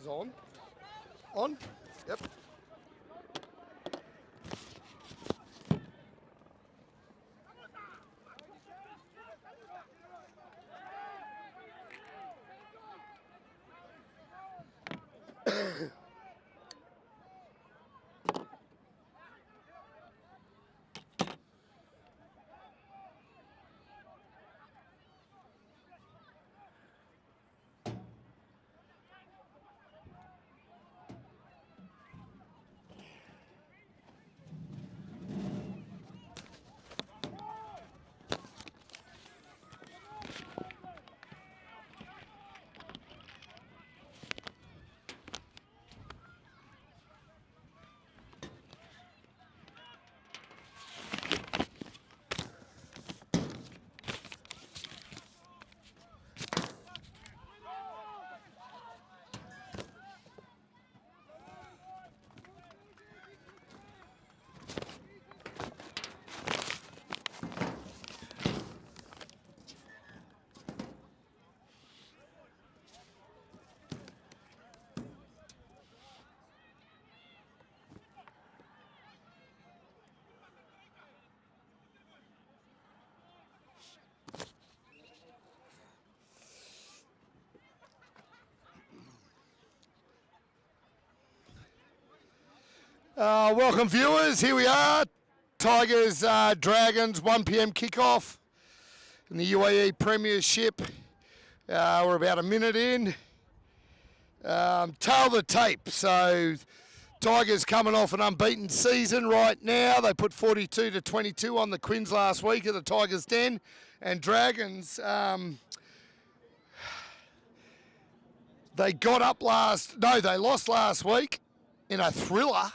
on. On? Yep. Welcome viewers, here we are, Tigers, Dragons, 1 p.m. kickoff in the UAE Premiership. We're about a minute in. Tail the tape, so Tigers coming off an unbeaten season right now. They put 42-22 on the Quins last week at the Tigers Den, and Dragons, they lost last week in a thriller.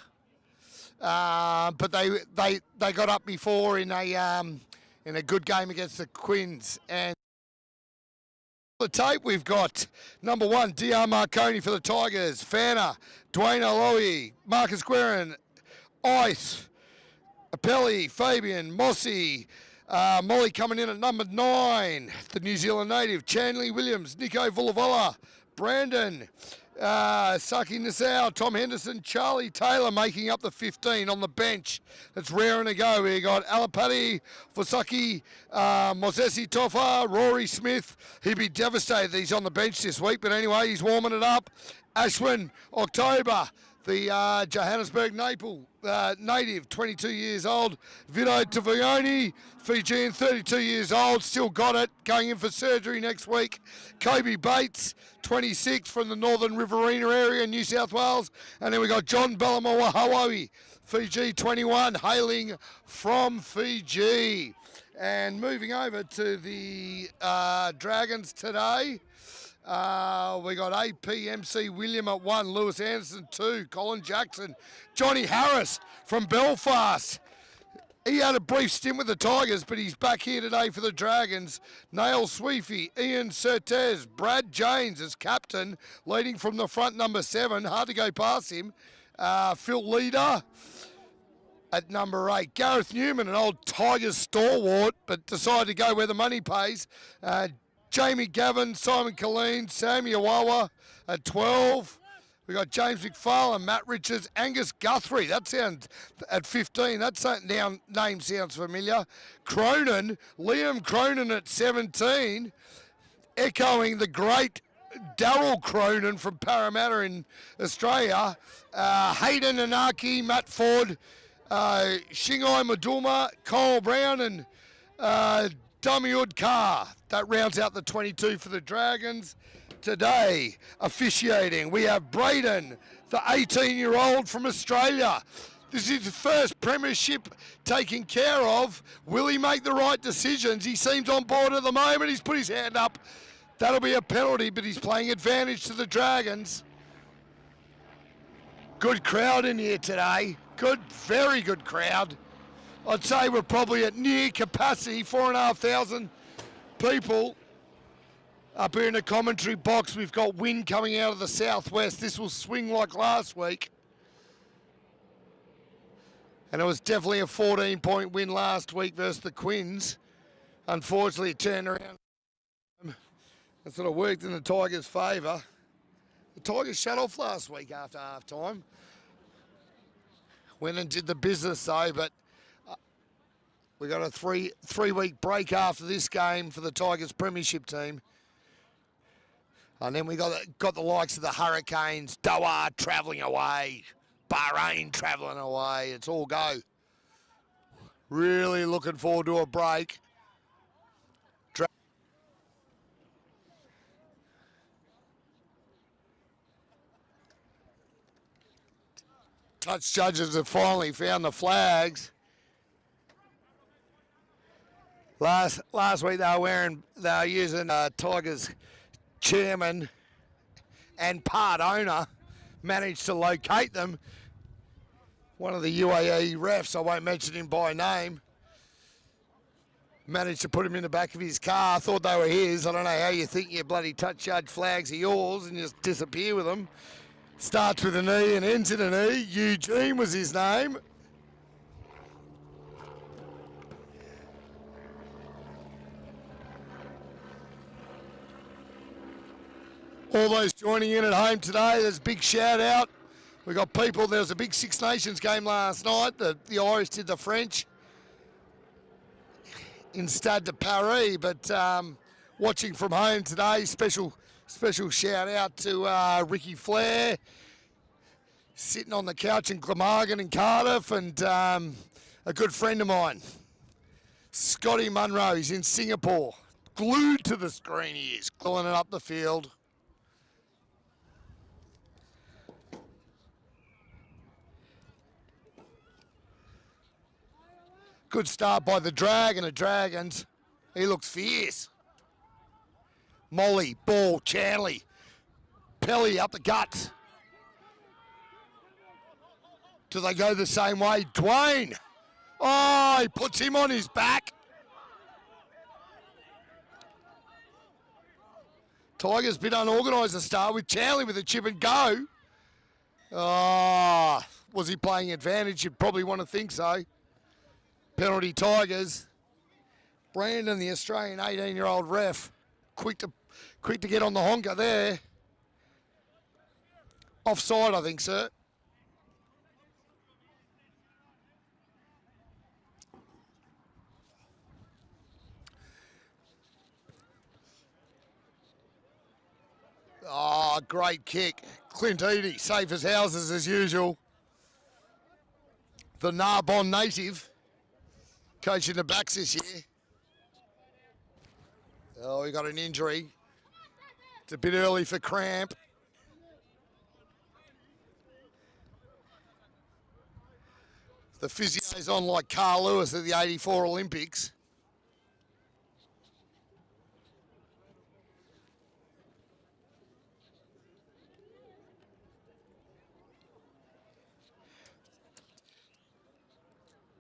But they got up before in a good game against the Quins. And the tape we've got number 1 DR Marconi for the Tigers, Fanner, Dwayne Aloy, Marcus Guerin, Ice, Apelli, Fabian, Mossy, Molly coming in at number 9, the New Zealand native, Chanley Williams, Nico Vulavala, Brandon, Saki Nassau, Tom Henderson, Charlie Taylor making up the 15 on the bench. That's raring to go. We got Alapati, Fosaki, Mosesi Tofa, Rory Smith. He'd be devastated he's on the bench this week, but anyway, he's warming it up. Ashwin, October, the Johannesburg native, 22 years old. Vito Tavioni, Fijian, 32 years old, still got it, going in for surgery next week. Kobe Bates, 26, from the Northern Riverina area in New South Wales. And then we got John Bellamawa Hawaii, Fiji, 21, hailing from Fiji. And moving over to the Dragons today, we got APMC William at 1, Lewis Anderson 2, Colin Jackson, Johnny Harris from Belfast. He had a brief stint with the Tigers, but he's back here today for the Dragons. Nail Sweefy, Ian Surtez, Brad James as captain, leading from the front, number 7. Hard to go past him. Phil Leader at number 8. Gareth Newman, an old Tigers stalwart, but decided to go where the money pays. Jamie Gavin, Simon Colleen, Sammy Awawa at 12. We got James McFarlane, Matt Richards, Angus Guthrie. That sounds at 15. That name sounds familiar. Cronin, Liam Cronin at 17, echoing the great Daryl Cronin from Parramatta in Australia. Hayden Anaki, Matt Ford, Shingai Maduma, Cole Brown, and Damiud Carr. That rounds out the 22 for the Dragons. Today, officiating, we have Braden, the 18-year-old from Australia. This is his first premiership taken care of. Will he make the right decisions? He seems on board at the moment. He's put his hand up. That'll be a penalty, but he's playing advantage to the Dragons. Good crowd in here today. Good, very good crowd. I'd say we're probably at near capacity, 4,500 people. Up here in the commentary box, we've got wind coming out of the southwest. This will swing like last week. And it was definitely a 14-point win last week versus the Quins. Unfortunately, it turned around. It sort of worked in the Tigers' favour. The Tigers shut off last week after half time. Went and did the business though, but we got a three-week break after this game for the Tigers Premiership team. And then we got the likes of the Hurricanes, Doha travelling away, Bahrain travelling away. It's all go. Really looking forward to a break. Touch judges have finally found the flags. Last week they were using Tigers chairman and part owner managed to locate them. One of the UAE refs, I won't mention him by name, managed to put him in the back of his car. Thought they were his. I don't know how you think your bloody touch judge flags are yours and just disappear with them. Starts with an E and ends in an E. Eugene was his name. All those joining in at home today, there's a big shout out. We got people, there was a big Six Nations game last night. The Irish did the French in Stade de Paris, but watching from home today, special shout out to Ricky Flair, sitting on the couch in Glamorgan in Cardiff, and a good friend of mine, Scotty Munro. He's in Singapore, glued to the screen he is, gluing it up the field. Good start by the Dragons. He looks fierce. Molly, ball, Chanley. Pelly up the guts. Do they go the same way? Dwayne. Oh, he puts him on his back. Tigers a bit unorganised to start with. Chanley with a chip and go. Oh, was he playing advantage? You'd probably want to think so. Penalty Tigers. Brandon, the Australian 18-year-old ref, quick to get on the honker there. Offside, I think, sir. Oh, great kick. Clint Eadie, safe as houses as usual. The Narbonne native, coaching the backs this year. Oh, he got an injury. It's a bit early for cramp. The physio's on like Carl Lewis at the 84 Olympics.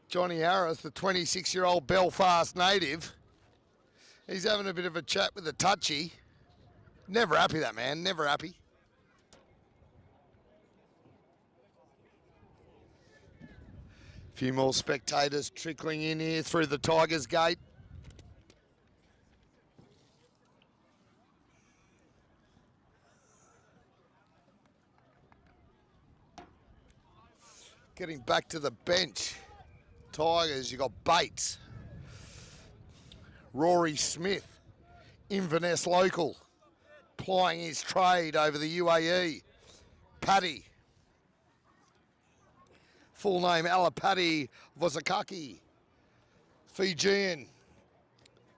Johnny Harris, the 26-year-old Belfast native, he's having a bit of a chat with the touchy. Never happy, that man, never happy. A few more spectators trickling in here through the Tigers gate. Getting back to the bench. Tigers, you got Bates, Rory Smith, Inverness local, plying his trade over the UAE. Paddy, full name Alapati Vosakaki, Fijian,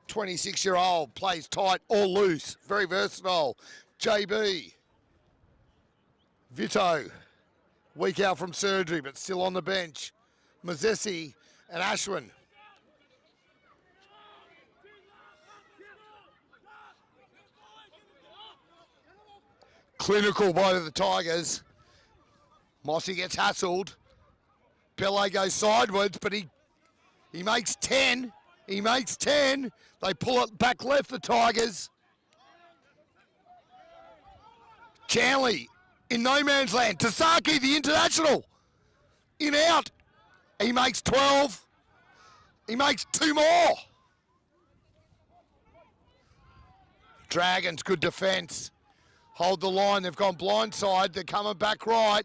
26-year-old, plays tight or loose, very versatile. JB, Vito, week out from surgery but still on the bench. Mazessi and Ashwin. Clinical by the Tigers. Mossy gets hassled. Pele goes sideways, but he makes 10. He makes 10. They pull it back left, the Tigers. Chanley in no man's land. Tasaki, the international. In out. He makes 12. He makes 2 more. Dragons, good defence. Hold the line. They've gone blindside. They're coming back right.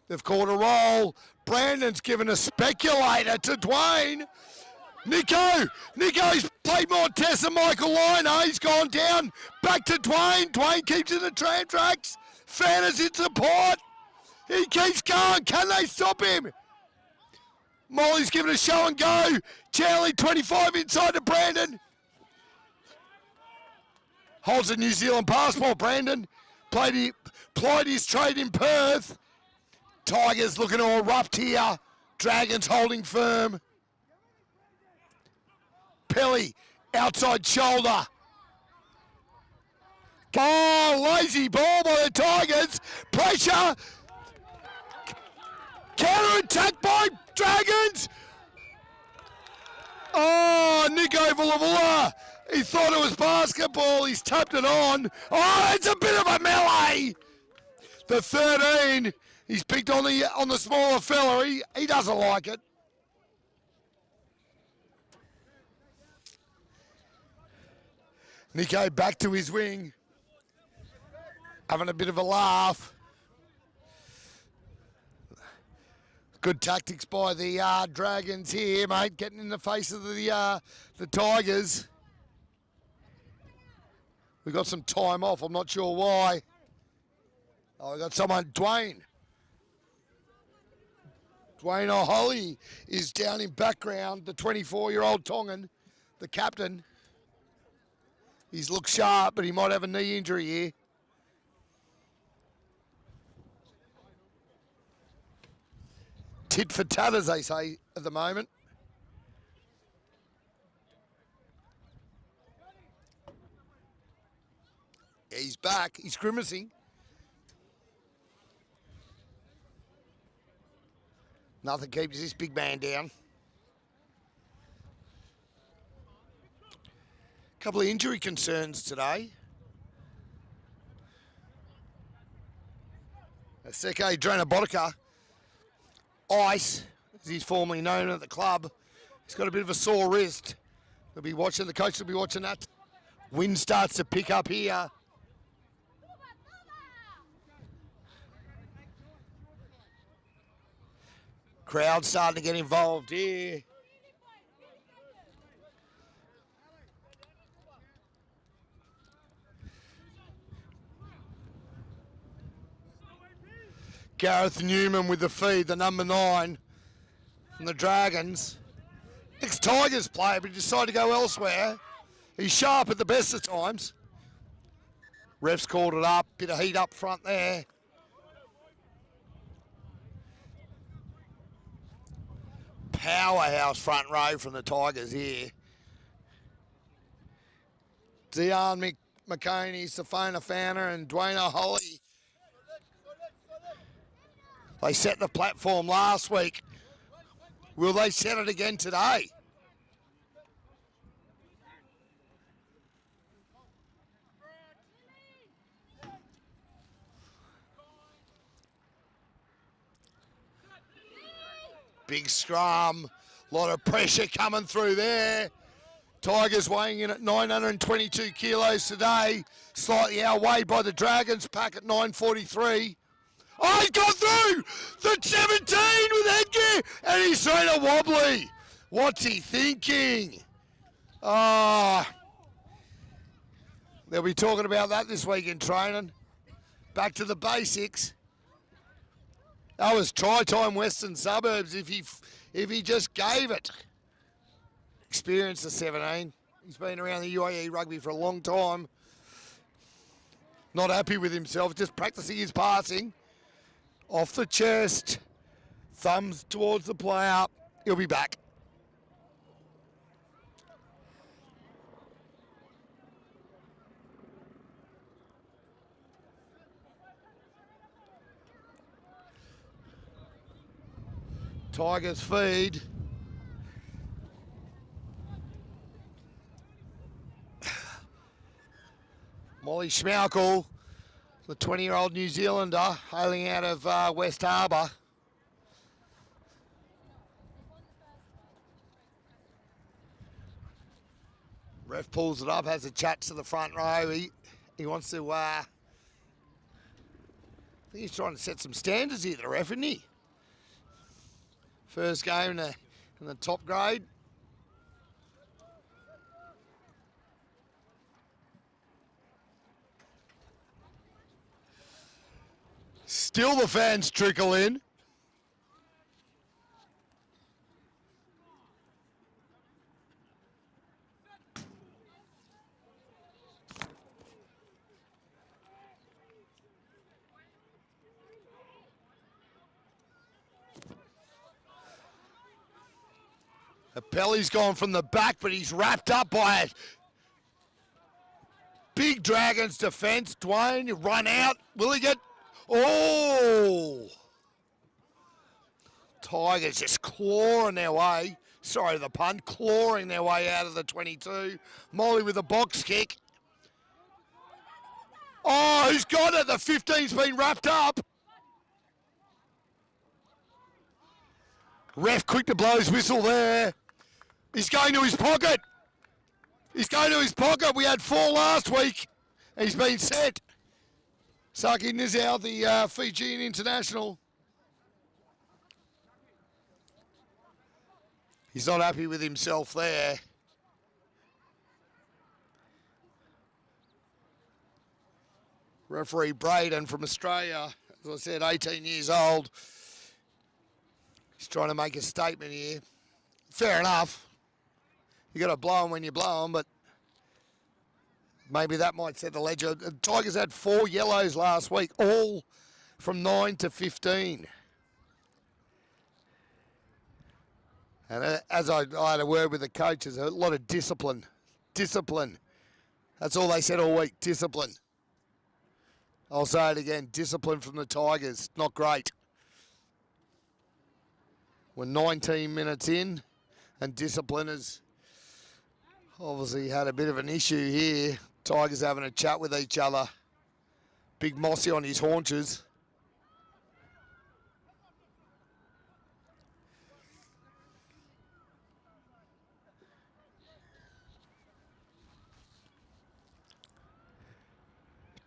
They've caught a roll. Brandon's given a speculator to Dwayne. Nico's played more tests than Michael Liner. He's gone down. Back to Dwayne. Dwayne keeps in the tram tracks. Fanner's in support. He keeps going. Can they stop him? Molly's given a show and go. Charlie 25 inside to Brandon. Holds a New Zealand passport, Brandon. Plied his trade in Perth. Tigers looking to erupt here. Dragons holding firm. Pelly, outside shoulder. Oh, lazy ball by the Tigers. Pressure. Counter attack by Dragons. Oh, Nico Vulavula. He thought it was basketball. He's tapped it on. Oh, it's a bit of a melee. The 13. He's picked on the smaller fella. He doesn't like it. Nico back to his wing. Having a bit of a laugh. Good tactics by the Dragons here, mate. Getting in the face of the Tigers. We got some time off. I'm not sure why. Oh, we got someone, Dwayne. Dwayne O'Holly is down in background. The 24-year-old Tongan, the captain. He's looked sharp, but he might have a knee injury here. Tit for tat, as they say at the moment. Yeah, he's back. He's grimacing. Nothing keeps this big man down. Couple of injury concerns today. Seke Dranabotica, Ice, as he's formerly known at the club. He's got a bit of a sore wrist. They'll be watching, the coach will be watching that. Wind starts to pick up here. Crowd starting to get involved here. Gareth Newman with the feed, the number 9 from the Dragons. Ex-Tigers player, but he decided to go elsewhere. He's sharp at the best of times. Refs called it up, bit of heat up front there. Powerhouse front row from the Tigers here. Dion McConey, Safona Fowner and Dwayne O'Holly. They set the platform last week. Will they set it again today? Big scrum, a lot of pressure coming through there. Tigers weighing in at 922 kilos today, slightly outweighed by the Dragons, pack at 943. Oh, he's gone through the 17 with headgear, and he's thrown a wobbly. What's he thinking? They'll be talking about that this week in training. Back to the basics. That was try time Western Suburbs if he just gave it. Experienced the 17. He's been around the UAE rugby for a long time. Not happy with himself, just practicing his passing. Off the chest, thumbs towards the player. He'll be back. Tigers feed. Molly Schmaukel, the 20-year-old New Zealander, hailing out of West Harbour. Ref pulls it up, has a chat to the front row. He wants to think he's trying to set some standards here, the ref, isn't he? First game in the top grade. Still the fans trickle in. Pelly's gone from the back, but he's wrapped up by it. Big Dragons defence. Dwayne, you run out. Will he get... Oh! Tigers just clawing their way. Sorry, the pun. Clawing their way out of the 22. Molly with a box kick. Oh, who's got it? The 15's been wrapped up. Ref quick to blow his whistle there. He's going to his pocket. He's going to his pocket. We had 4 last week. He's been set. Saki Nizau, the Fijian international. He's not happy with himself there. Referee Braden from Australia, as I said, 18 years old. He's trying to make a statement here. Fair enough. You got to blow them when you blow them, but maybe that might set the ledger. The Tigers had 4 yellows last week, all from 9 to 15. And as I had a word with the coaches, a lot of discipline. Discipline. That's all they said all week, discipline. I'll say it again, discipline from the Tigers. Not great. We're 19 minutes in, and discipline has obviously had a bit of an issue here. Tigers having a chat with each other. Big Mossy on his haunches.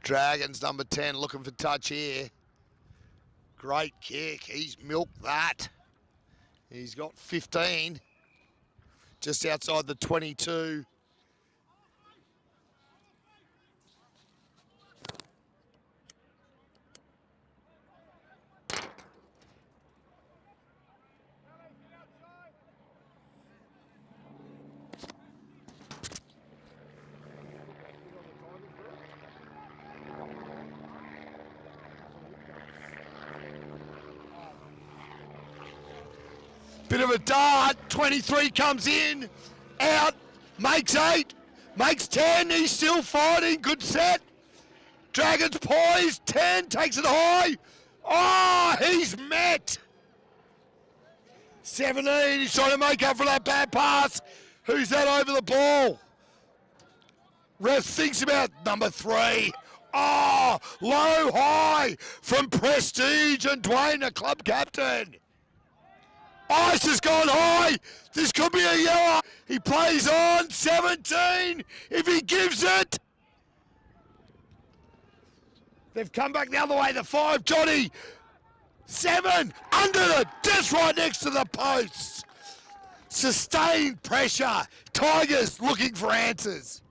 Dragons number 10 looking for touch here. Great kick. He's milked that. He's got 15. Just outside the 22. Bit of a dart, 23 comes in, out, makes 8, makes 10, he's still fighting, good set. Dragons poised, 10, takes it high. Oh, he's met. 17, he's trying to make up for that bad pass. Who's that over the ball? Ref thinks about number 3. Oh, low high from Prestige and Dwayne, the club captain. Ice has gone high. This could be a yellow. He plays on. 17. If he gives it. They've come back the other way. The 5, Johnny. 7. Under the. Just right next to the posts. Sustained pressure. Tigers looking for answers.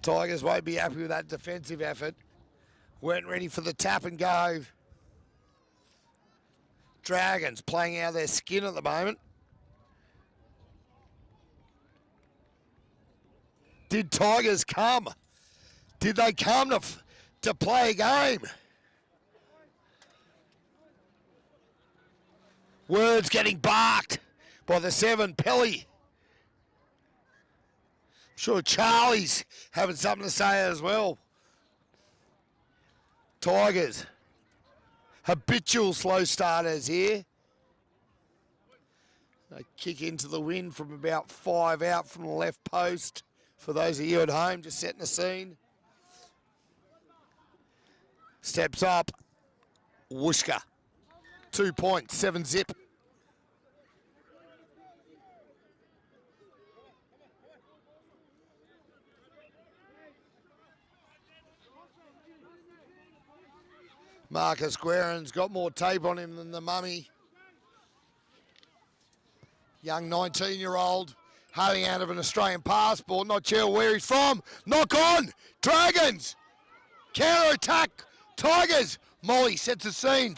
Tigers won't be happy with that defensive effort. Weren't ready for the tap and go. Dragons playing out of their skin at the moment. Did Tigers come? Did they come to play a game? Words getting barked by the 7, Pelly. Sure Charlie's having something to say as well. Tigers. Habitual slow starters here. They kick into the wind from about 5 out from the left post. For those of you at home, just setting the scene. Steps up. Wooshka. 2 points, 7 zip. Marcus Guerin's got more tape on him than the mummy. Young 19-year-old, hailing out of an Australian passport, not sure where he's from. Knock on! Dragons! Counter-attack! Tigers! Molly sets the scene.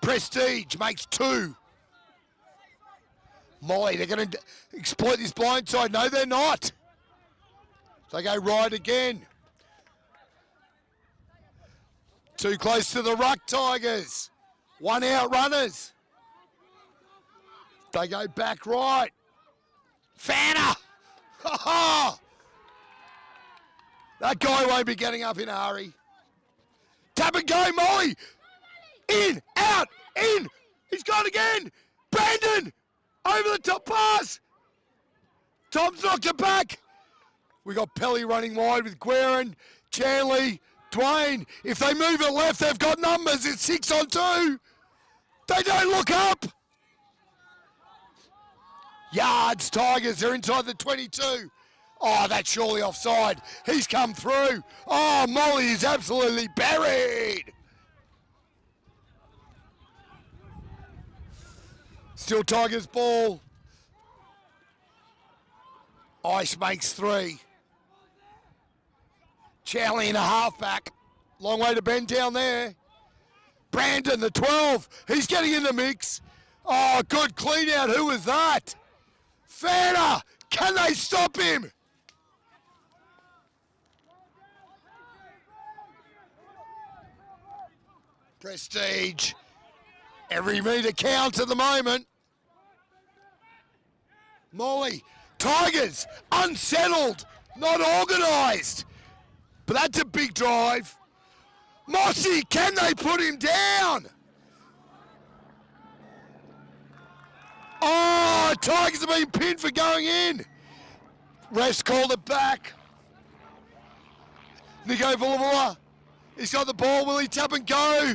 Prestige makes 2. Molly, they're going to exploit this blind side. No, they're not. They go right again. Too close to the ruck, Tigers. 1 out runners. They go back right. Fanner! That guy won't be getting up in a hurry. Tap and go, Molly! In, out, in! He's gone again! Brandon! Over the top pass! Tom's knocked it back! We got Pelly running wide with Guerin, Chanley, Dwayne. If they move it left, they've got numbers. It's 6 on 2. They don't look up. Yards, Tigers are inside the 22. Oh, that's surely offside. He's come through. Oh, Molly is absolutely buried. Still Tigers ball. Ice makes 3. Charlie in a halfback. Long way to bend down there. Brandon, the 12. He's getting in the mix. Oh, good clean out. Who was that? Fanner. Can they stop him? Prestige. Every metre counts at the moment. Molly. Tigers. Unsettled. Not organised. But that's a big drive. Mossy, can they put him down? Oh, Tigers have been pinned for going in. Refs called it back. Nico Vulavula, he's got the ball. Will he tap and go?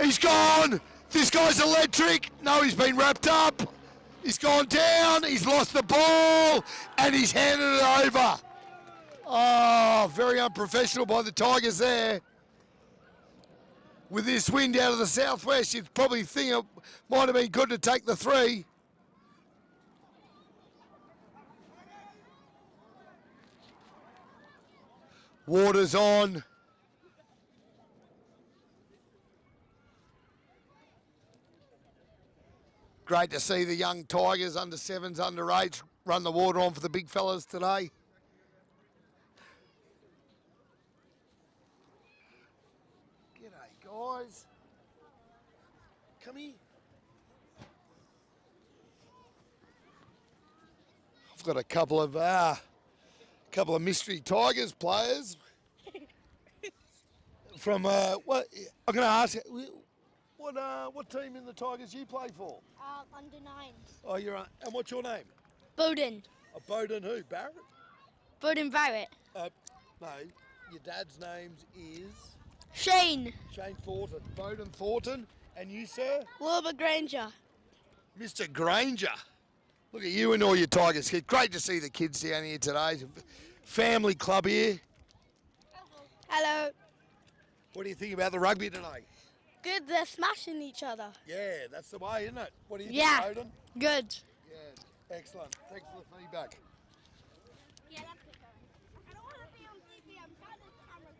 He's gone. This guy's electric. No, he's been wrapped up. He's gone down. He's lost the ball. And he's handed it over. Oh, very unprofessional by the Tigers there. With this wind out of the southwest, you'd probably think it might have been good to take the 3. Water's on. Great to see the young Tigers, under 7s, under 8s, run the water on for the big fellas today. Guys, come here. I've got a couple of mystery Tigers players from what I'm going to ask you. What team in the Tigers you play for? Under 9s. Oh, you're and what's your name? Bowden. Bowden who? Barrett? Bowden Barrett. No, your dad's name is Shane. Shane Thornton. Bowden Thornton. And you, sir? Wilbur Granger. Mr. Granger. Look at you and all your Tigers kids. Great to see the kids down here today. Family club here. Hello. What do you think about the rugby today? Good, they're smashing each other. Yeah, that's the way, isn't it? What do you Yeah. think, Bowden? Good. Yeah, excellent. Thanks for the feedback. Yeah, that's good. I don't want to be on TV. I'm trying to camera.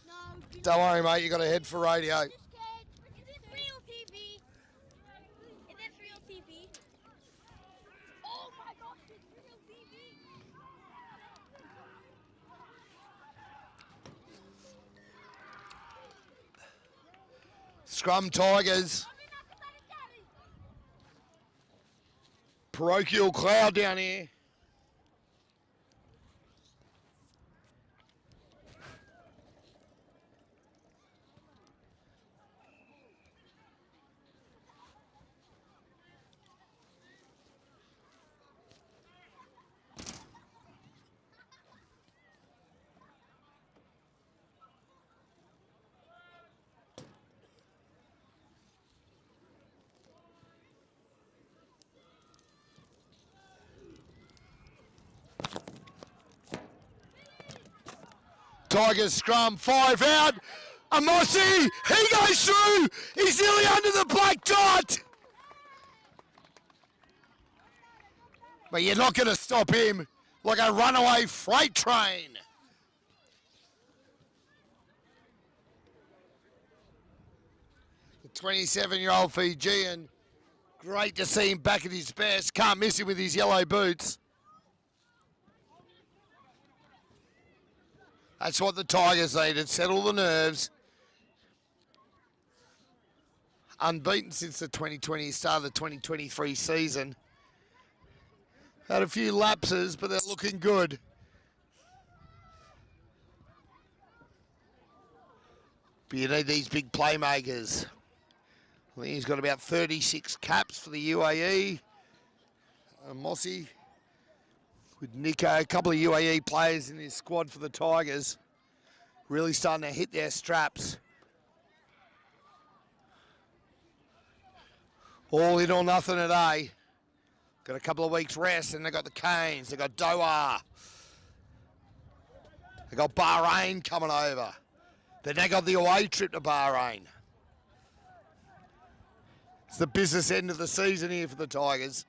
No. Don't worry, mate. You got to head for radio. Is this real TV? Is this real TV? Oh my gosh, it's real TV. Scrum Tigers. Parochial cloud down here. Tigers scrum, 5 out. Amosi, he goes through. He's nearly under the black dot. But you're not going to stop him like a runaway freight train. The 27-year-old Fijian, great to see him back at his best. Can't miss him with his yellow boots. That's what the Tigers needed, settle the nerves. Unbeaten since the 2020 start of the 2023 season. Had a few lapses, but they're looking good. But you need these big playmakers. I think he's got about 36 caps for the UAE. Mossy with Nico, a couple of UAE players in his squad for the Tigers. Really starting to hit their straps. All in or nothing today. Got a couple of weeks rest, and they got the Canes, they got Doha. They got Bahrain coming over. Then they got the away trip to Bahrain. It's the business end of the season here for the Tigers.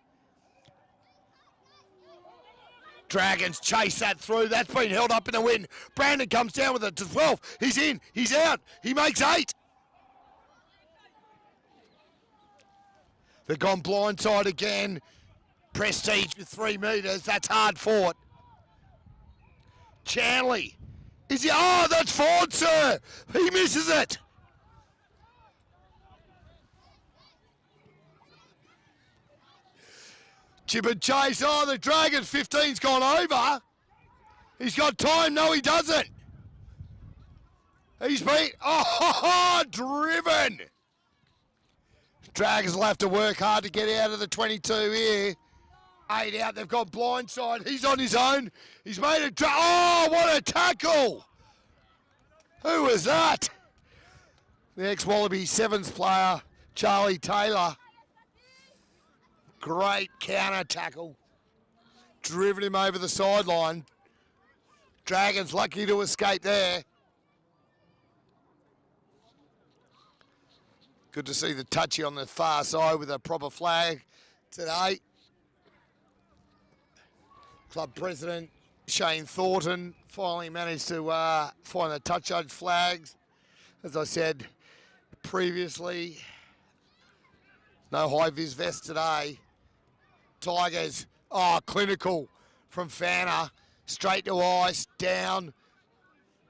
Dragons chase that through. That's been held up in the wind. Brandon comes down with it to 12. He's in. He's out. He makes 8. They've gone blindside again. Prestige with 3 metres. That's hard fought. Chanley. Is he? Oh, that's Ford, sir. He misses it. Chip and chase. Oh, the Dragons 15's gone over. He's got time. No, he doesn't. He's been, driven. Dragons will have to work hard to get out of the 22 here. 8 out. They've got blindside. He's on his own. He's made a oh, what a tackle. Who was that? The ex-Wallaby Sevens player, Charlie Taylor. Great counter tackle. Driven him over the sideline. Dragons lucky to escape there. Good to see the touchy on the far side with a proper flag today. Club president Shane Thornton finally managed to find the touch judge flags. As I said previously, no high-vis vest today. Tigers, clinical from Fana. Straight to ice, down.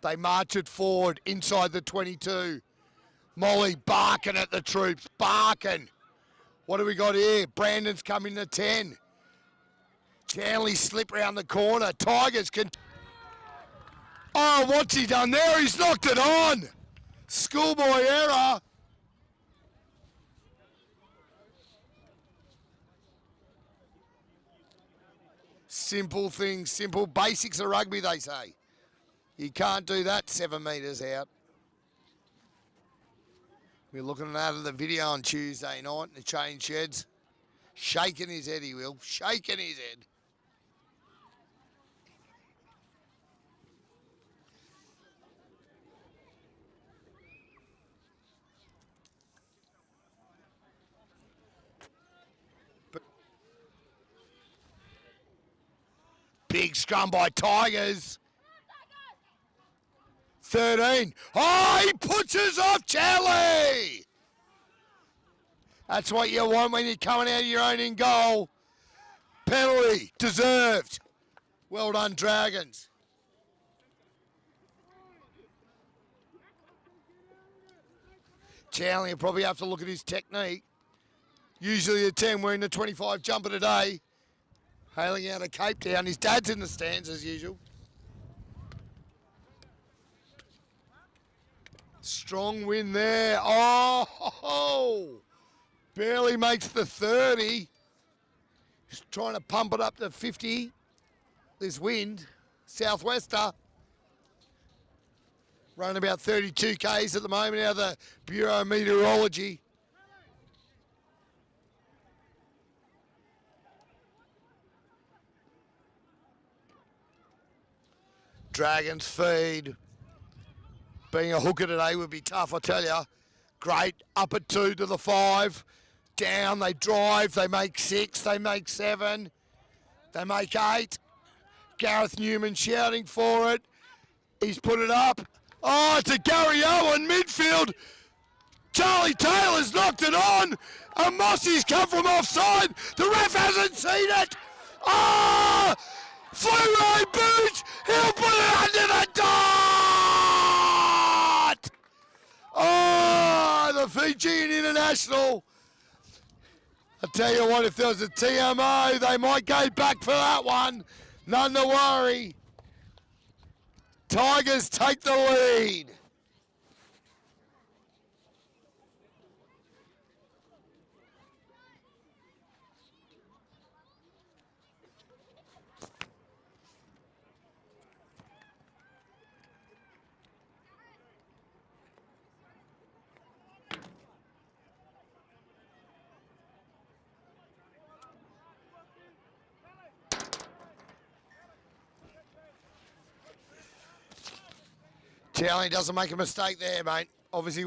They march it forward inside the 22. Molly barking at the troops, barking. What do we got here? Brandon's coming to 10. Chanley slip round the corner. Tigers can... Oh, what's he done there? He's knocked it on. Schoolboy error. Simple things, simple basics of rugby, they say. You can't do that 7 metres out. We're looking at the video on Tuesday night in the chain sheds. Shaking his head, he will. Shaking his head. Big scrum by Tigers. 13. Oh, he puts us off Charlie. That's what you want when you're coming out of your own in goal. Penalty, deserved. Well done, Dragons. Chanley will probably have to look at his technique. Usually a 10 wearing the 25 jumper today. Hailing out of Cape Town. His dad's in the stands as usual. Strong win there. Oh, barely makes the 30. He's trying to pump it up to 50. This wind, southwester. Running about 32 Ks at the moment out of the Bureau of Meteorology. Dragons feed. Being a hooker today would be tough, I tell you. Great, up at 2 to the 5. Down, they drive, they make 6, they make 7, they make 8. Gareth Newman shouting for it. He's put it up. Oh, it's a Gary Owen midfield. Charlie Taylor's knocked it on. And Mossy's come from offside. The ref hasn't seen it. Oh, Fluoro boot. He'll put it under the dot. Oh, the Fijian International. I tell you what, if there was a TMO, they might go back for that one. None to worry. Tigers take the lead. Charlie doesn't make a mistake there, mate. Obviously,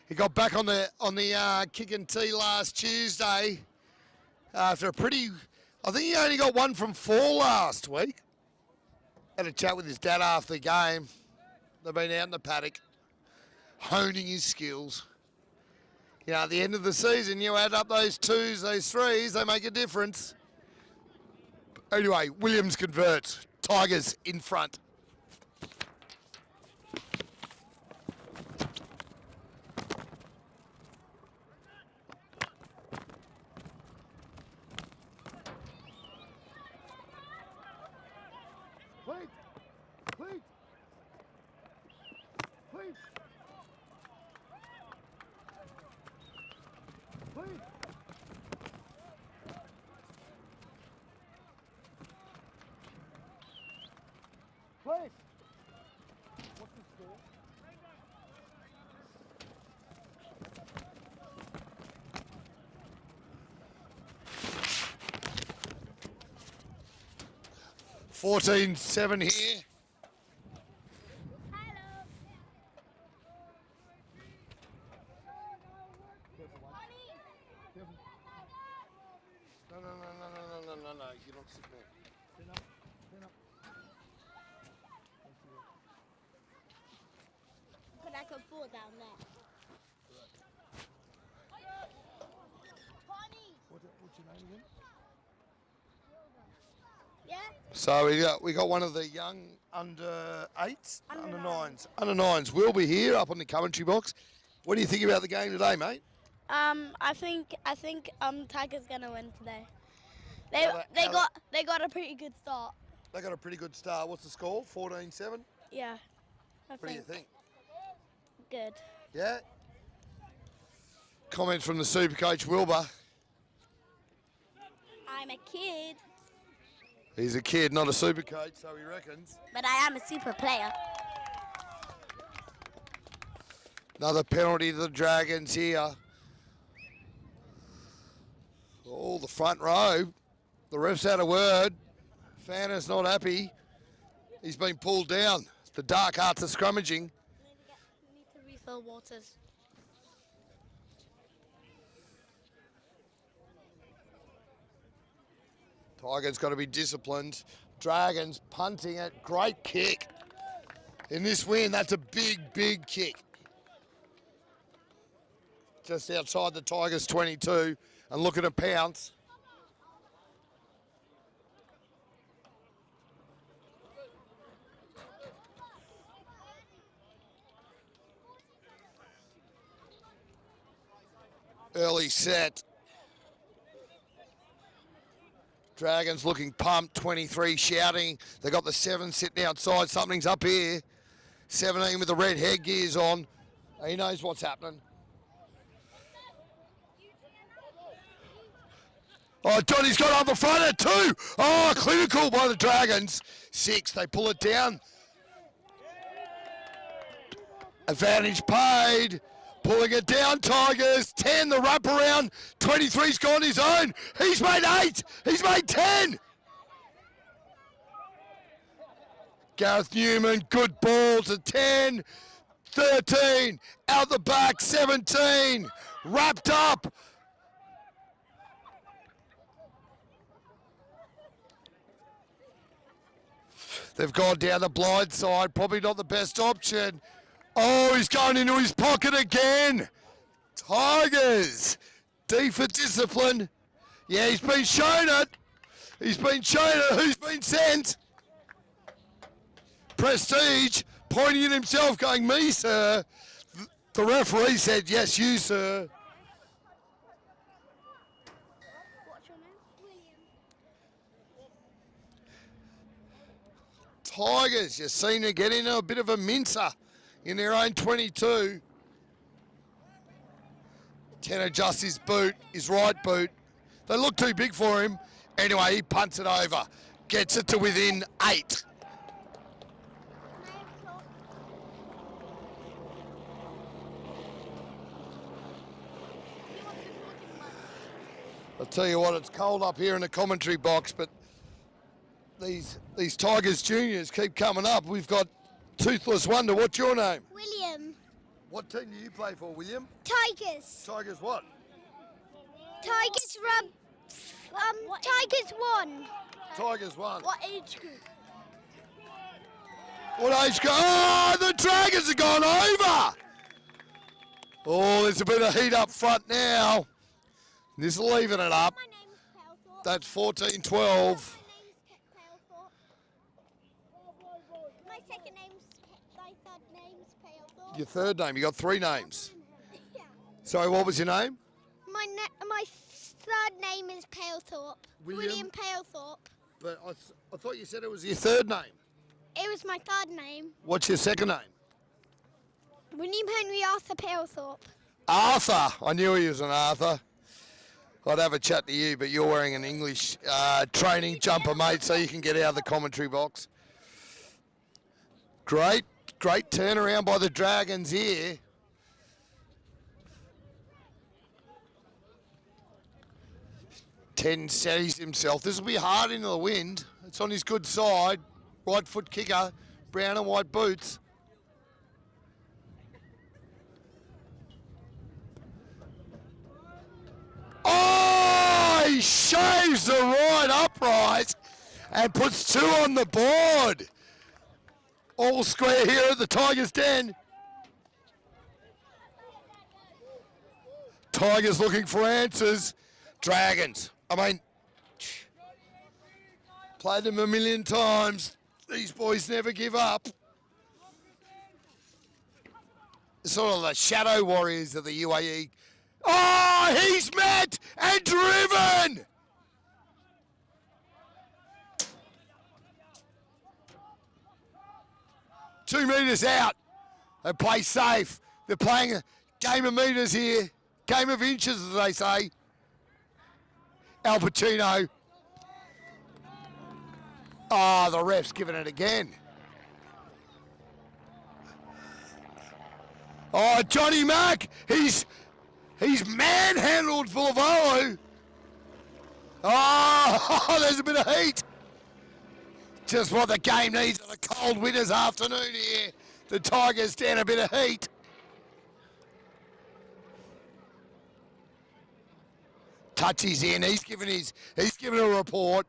he got back on the kick and tee last Tuesday after a pretty. I think he only got 1 from 4 last week. Had a chat with his dad after the game. They've been out in the paddock, honing his skills. You know, at the end of the season, you add up those 2s, those 3s, they make a difference. Anyway, Williams converts. Tigers in front. Please. What's the score? Fourteen 7 here. No. You don't sit there. Stand up. Stand up. But I could fall down there. Bonnie! What's your name again? Yeah? So we got one of the young under 8s, Under 9s. Under 9s will be here up on the commentary box. What do you think about the game today, mate? I think Tiger's gonna win today. They How got a pretty good start. They got a pretty good start. What's the score? 14-7? Yeah. I What do you think? Good. Yeah? Comment from the super coach Wilbur. I'm a kid, He's a kid, not a super coach, so he reckons. but I am a super player. Another penalty to the Dragons here. Oh, the front row. The ref's had a word. Fanner's not happy. He's been pulled down. The dark arts are scrummaging. Need to refill waters. Tigers got to be disciplined. Dragons punting it. Great kick. In this win, that's a big, big kick. Just outside the Tigers 22 and looking to pounce. Early set. Dragons looking pumped, 23 shouting. They got the 7 sitting outside. Something's up here. 17 with the red headgears on. He knows what's happening. Oh, Johnny's got up the front at 2. Oh, clinical by the Dragons. 6, they pull it down. Advantage paid. Pulling it down, Tigers. 10, the wraparound. 23's gone his own. He's made 8. He's made 10. Gareth Newman, good ball to 10. 13, out the back, 17, wrapped up. They've gone down the blind side, probably not the best option. Oh, he's going into his pocket again. Tigers, D for discipline. Yeah, he's been shown it. He's been shown it. Who's been sent? Prestige, pointing at himself, going, me, sir. The referee said, yes, you, sir. What's your name? William. Tigers, you seem to get into a bit of a mincer in their own 22. 10 adjusts his boot, his right boot. They look too big for him. Anyway, he punts it over. Gets it to within 8. I'll tell you what, it's cold up here in the commentary box, but these Tigers juniors keep coming up. We've got Toothless Wonder. What's your name? William. What team do you play for, William? Tigers. Tigers what? Tigers Tigers won. Tigers won. What age group? What age go? Oh, the Dragons have gone over. Oh, there's a bit of heat up front now. Just leaving it up. My name is Palethorpe. That's 14-12. My name's Palethorpe. My second name's my third name's Palethorpe. Your third name, you got 3 names. Yeah. Sorry, what was your name? My third name is Palethorpe. William? Palethorpe. But I thought you said it was your third name. It was my third name. What's your second name? William Henry Arthur Palethorpe. Arthur. I knew he was an Arthur. I'd have a chat to you, but you're wearing an English training jumper, mate, so you can get out of the commentary box. Great turnaround by the Dragons here. Ten steadies himself. This will be hard into the wind. It's on his good side. Right foot kicker, brown and white boots. Oh, he shaves the right upright and puts 2 on the board. All square here at the Tigers' den. Tigers looking for answers. Dragons, I mean, played them a million times. These boys never give up. Sort of the shadow warriors of the UAE. Oh, he's met and driven! Two metres out. They play safe. They're playing a game of metres here. Game of inches, as they say. Al Pacino. Oh, the ref's giving it again. Oh, Johnny Mack, he's manhandled Villavola. Oh, there's a bit of heat. Just what the game needs on a cold winter's afternoon here. The Tigers stand a bit of heat. Touchy's in. He's given a report.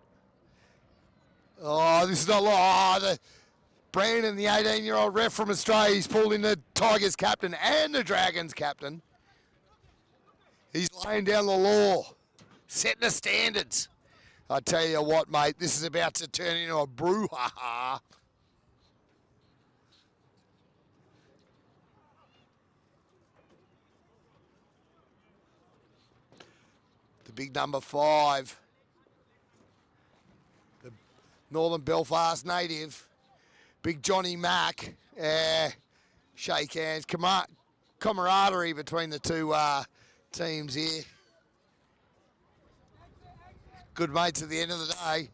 Oh, this is not the Brandon, the 18-year-old ref from Australia, he's pulled in the Tigers captain and the Dragons captain. He's laying down the law, setting the standards. I tell you what, mate, this is about to turn into a brouhaha. The big number 5, the Northern Belfast native, Big Johnny Mack. Shake hands, camaraderie between the two teams here. Good mates at the end of the day.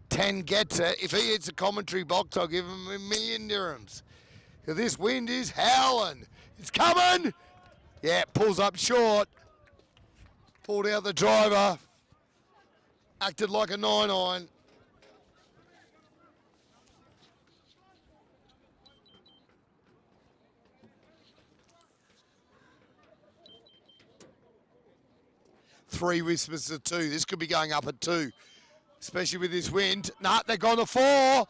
10 gets it. If he hits a commentary box, I'll give him $1 million dirhams. This wind is howling. It's coming. Yeah, pulls up short. Pulled out the driver. Acted like a 9-iron. 3 whispers to 2. This could be going up at 2, especially with this wind. Nah, they've gone to 4.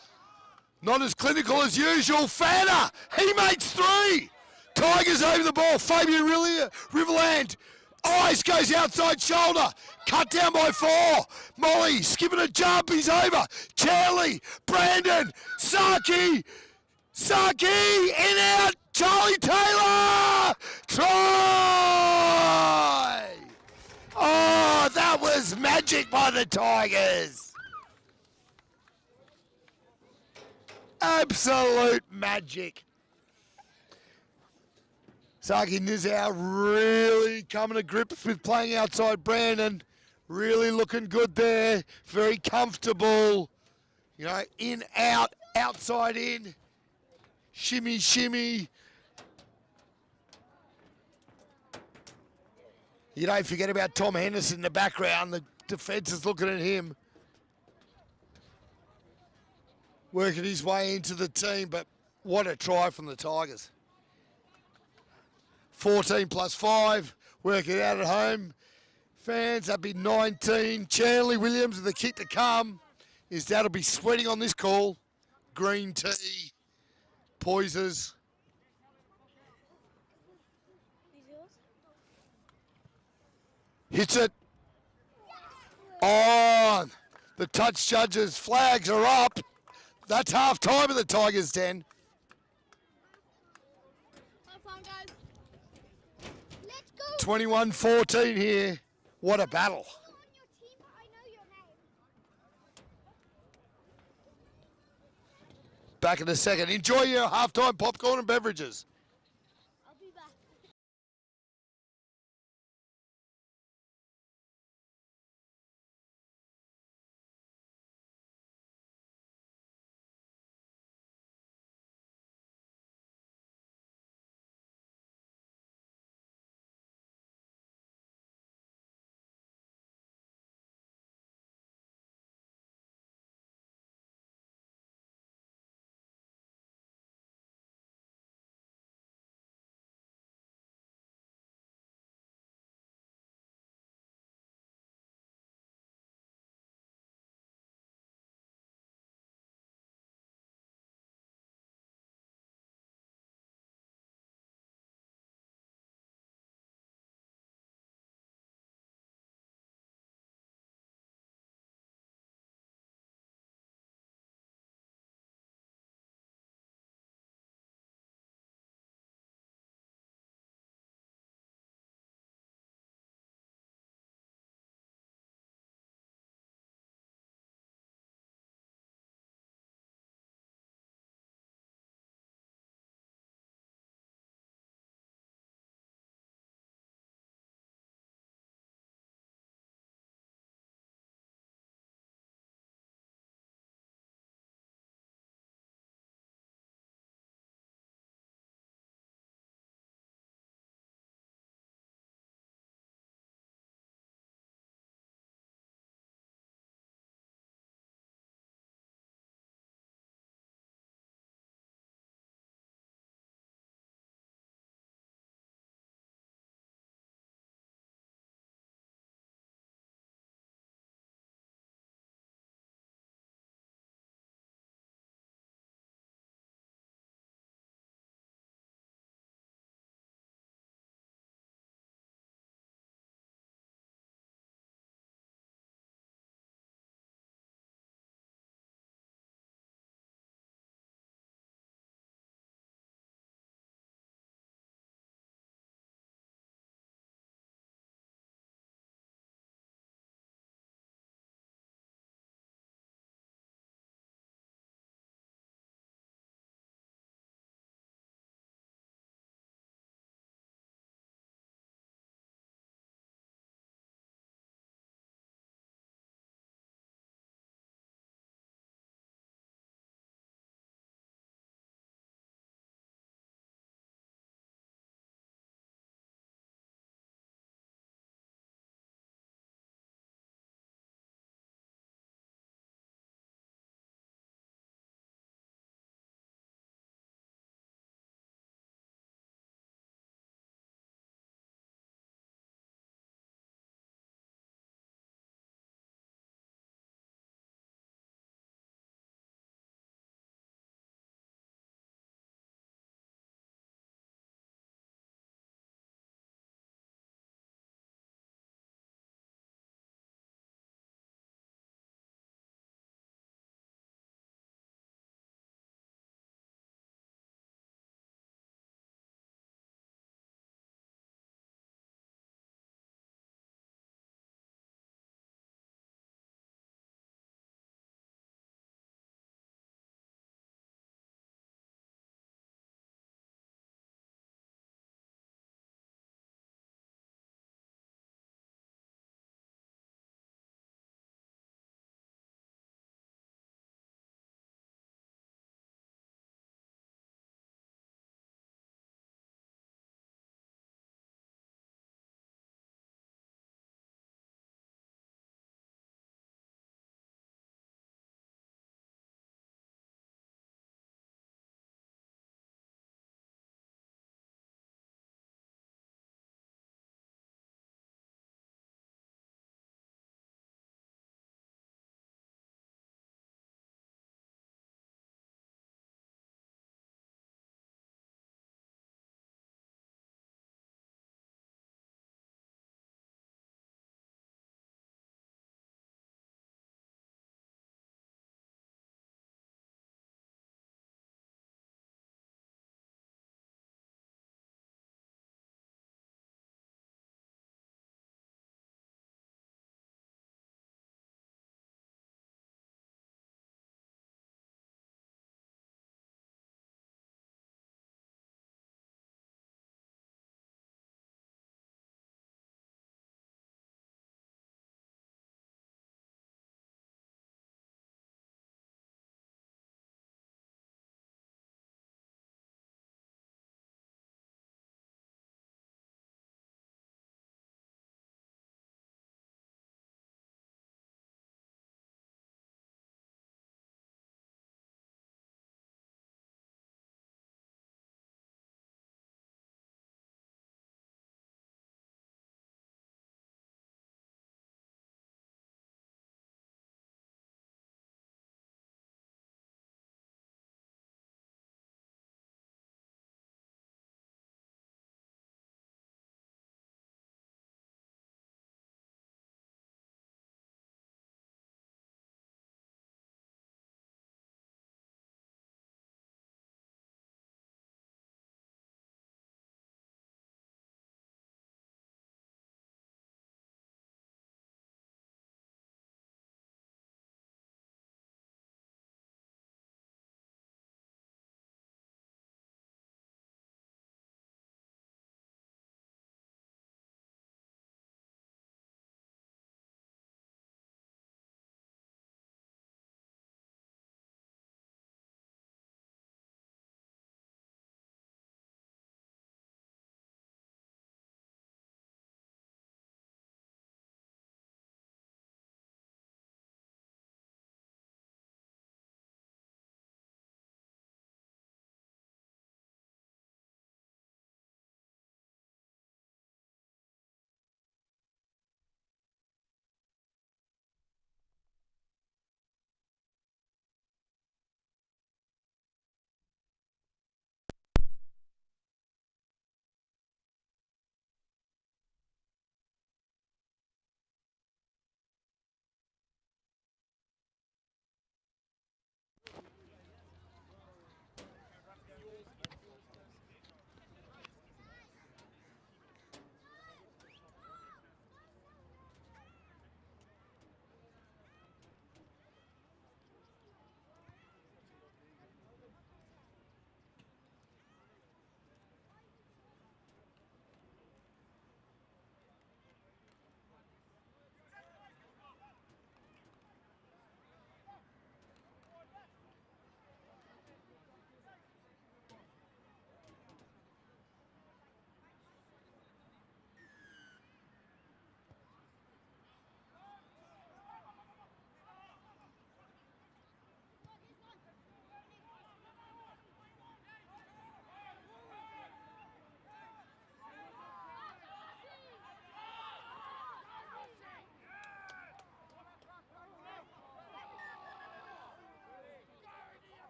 Not as clinical as usual. Fanner, he makes 3. Tigers over the ball. Fabian Riverland. Ice goes outside shoulder. Cut down by 4. Molly skipping a jump. He's over. Charlie, Brandon, Saki, in out. Charlie Taylor. Try. Oh, that was magic by the Tigers. Absolute magic. Saki Nizau really coming to grips with playing outside Brandon. Really looking good there. Very comfortable. You know, in, out, outside in. Shimmy, shimmy. You don't forget about Tom Henderson in the background. The defence is looking at him. Working his way into the team, but what a try from the Tigers. 14 plus 5, work it out at home. Fans, that'd be 19. Chanley Williams with the kick to come. His dad will be sweating on this call. Green tea, poisers. Hits it. On. The touch judges' flags are up. That's half time in the Tigers' den. Have fun, guys. Let's go. 21-14 here. What a battle. On your team, but I know your name. Back in a second. Enjoy your halftime popcorn and beverages.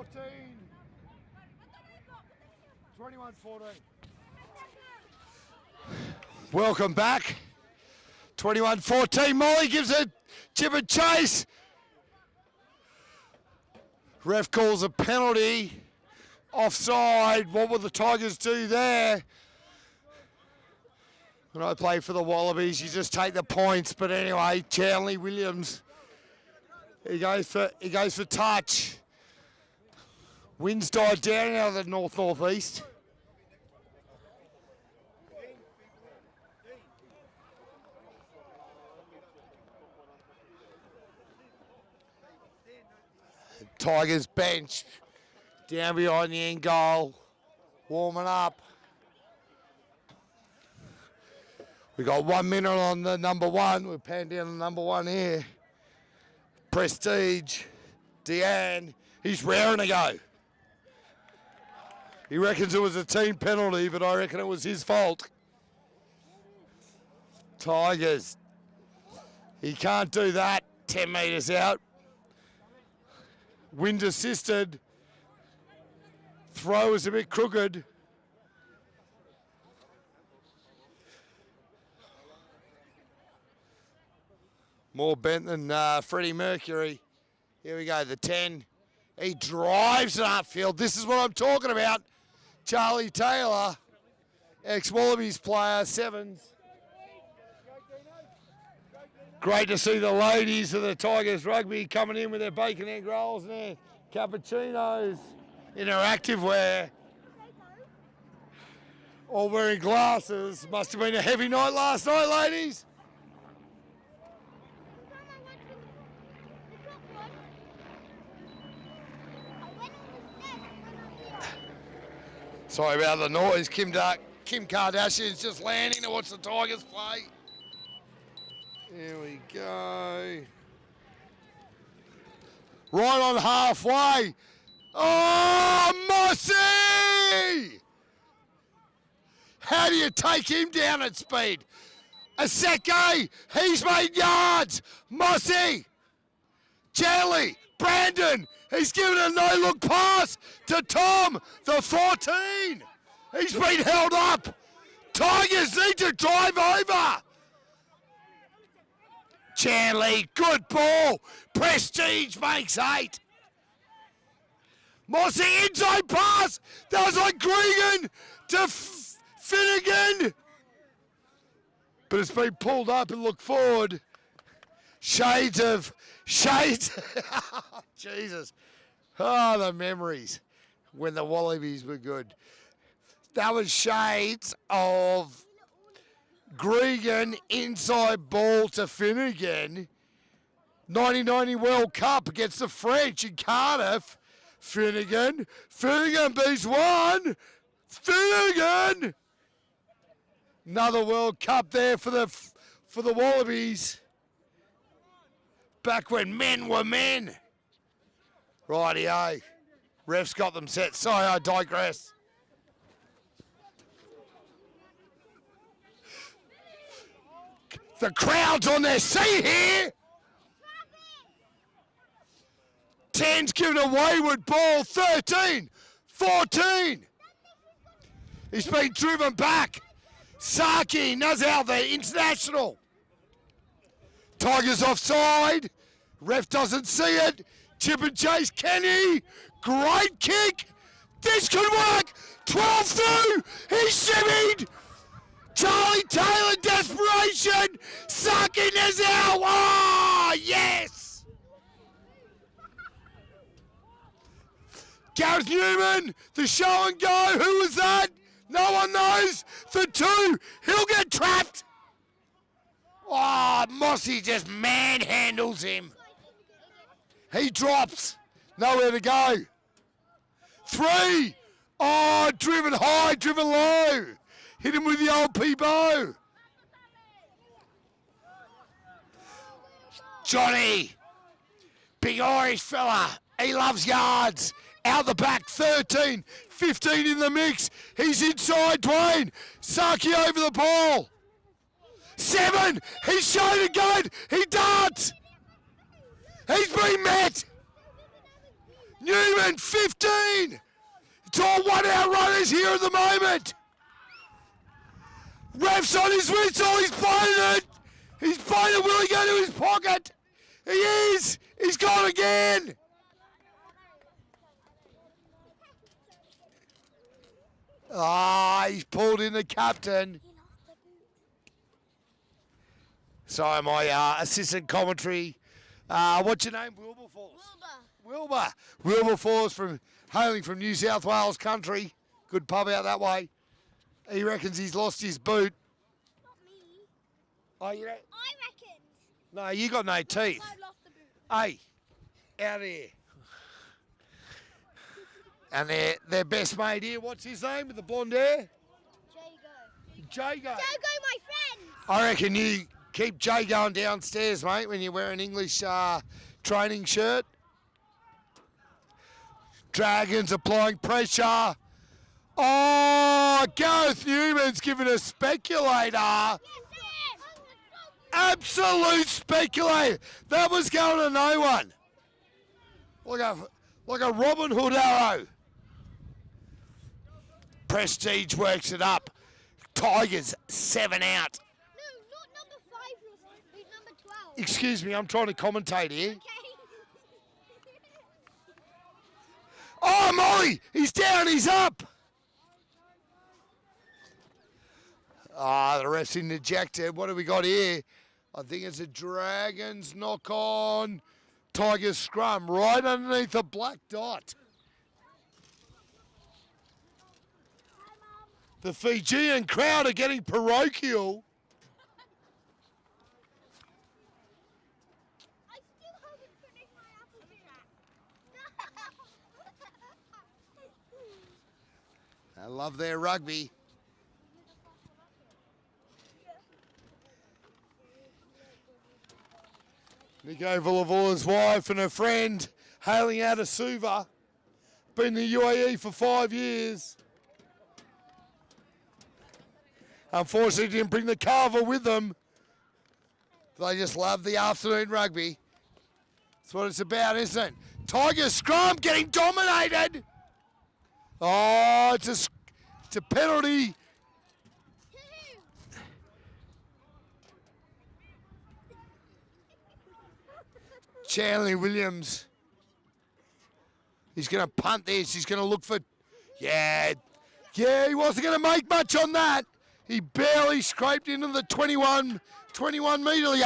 14. 21-14. Welcome back. 21-14. Molly gives it chip and chase. Ref calls a penalty. Offside. What will the Tigers do there? When I play for the Wallabies, you just take the points. But anyway, Chanley Williams, he goes for touch. Winds died down out of the north-northeast. Tigers bench down behind the end goal, warming up. We got 1 minute on the number one. We're panned down the number one here. Prestige, Deanne, he's raring to go. He reckons it was a team penalty, but I reckon it was his fault. Tigers, he can't do that 10 metres out. Wind assisted. Throw is a bit crooked. More bent than Freddie Mercury. Here we go, the 10. He drives it upfield. This is what I'm talking about. Charlie Taylor, ex-Wallabies player, sevens. Great to see the ladies of the Tigers rugby coming in with their bacon egg rolls and their cappuccinos in their activewear. All wearing glasses. Must have been a heavy night last night, ladies. Sorry about the noise. Kim Kardashian's just landing to watch the Tigers play. Here we go. Right on halfway. Oh, Mossy! How do you take him down at speed? Aseke, he's made yards. Mossy, Charlie, Brandon, he's given a no-look pass to Tom, the 14. He's been held up. Tigers need to drive over. Chanley, good ball. Prestige makes 8. Mossy, inside pass. That was like Gregan to Finnegan. But it's been pulled up and looked forward. Shades. Jesus. Oh, the memories when the Wallabies were good. That was shades of Gregan, inside ball to Finnegan. 1990 World Cup against the French in Cardiff. Finnegan beats one. Finnegan. Another World Cup there for the Wallabies. Back when men were men. Rightio. Ref's got them set. Sorry, I digress. The crowd's on their seat here. 10's given a wayward ball. 13, 14. He's been driven back. Saki, Nazal, the international. Tigers offside. Ref doesn't see it. Chip and chase, Kenny. Great kick. This could work. 12 through. He's shimmied. Charlie Taylor, desperation. Saki Nazal. Oh, yes. Gareth Newman, the show and go. Who was that? No one knows. The 2. He'll get trapped. Oh, Mossy just manhandles him. He drops. Nowhere to go. 3. Oh, driven high, driven low. Hit him with the old P-bow. Johnny. Big Irish fella. He loves yards. Out the back, 13. 15 in the mix. He's inside Dwayne. Saki over the ball. 7. He's shown again. He darts. He's been met. Newman moment, 15. It's all one-out runners here at the moment. Ref's on his whistle, he's biting it. He's biting it, will he go to his pocket? He is, he's gone again. Ah, he's pulled in the captain. Sorry, my assistant commentary. What's your name? Wilberforce. Wilberforce hailing from New South Wales country. Good pub out that way. He reckons he's lost his boot. Not me. Oh, you know? I reckon. No, you got no teeth. I lost the boot. Hey, out of here. And their best mate here, what's his name with the blonde hair? Jago. Jago, my friend. I reckon you keep Jay going downstairs, mate, when you wear an English training shirt. Dragons applying pressure. Oh, Gareth Newman's giving a speculator. Absolute speculator. That was going to no one. Like a Robin Hood arrow. Prestige works it up. Tigers 7 out. No, not number 5, who's number 12. Excuse me, I'm trying to commentate here. Okay. Oh, Molly, he's down, he's up. Ah, the ref's interjected. What have we got here? I think it's a Dragons knock on. Tigers scrum right underneath the black dot. The Fijian crowd are getting parochial. I still haven't finished my apple I love their rugby. Nico Villavula's wife and her friend hailing out of Suva. Been in the UAE for 5 years. Unfortunately, didn't bring the carver with them. They just love the afternoon rugby. That's what it's about, isn't it? Tiger scrum getting dominated. Oh, it's a penalty. Chanley Williams. He's going to punt this. He's going to look for... Yeah, he wasn't going to make much on that. He barely scraped into the 21 metre.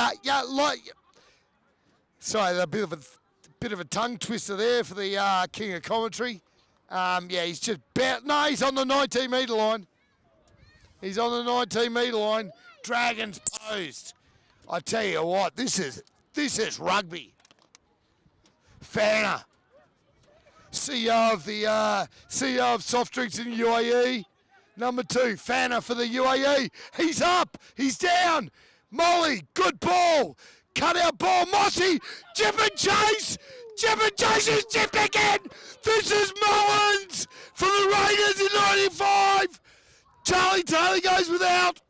Sorry, a bit of a tongue twister there for the king of commentary. He's just he's on the 19 metre line. He's on the 19 metre line. Dragons posed. I tell you what, this is rugby. Fanner, CEO of soft drinks in the UAE. Number 2, Fanner for the UAE. He's up. He's down. Molly, good ball. Cut out ball. Mossy, chip and chase. Chip and chase is chipped again. This is Mullins for the Raiders in 95. Charlie Taylor goes without.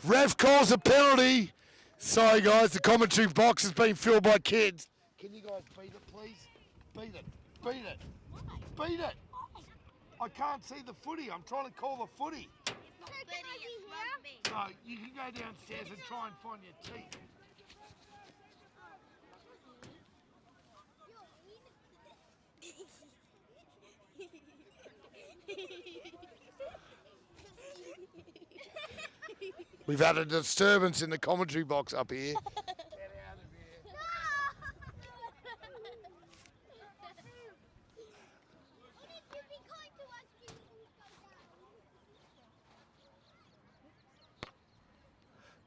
Ref calls a penalty. Sorry, guys, the commentary box has been filled by kids. Can you guys beat it, please? Beat it. Beat it. Beat it. I can't see the footy. I'm trying to call the footy. So you can go downstairs and try and find your teeth. We've had a disturbance in the commentary box up here. Get out of here.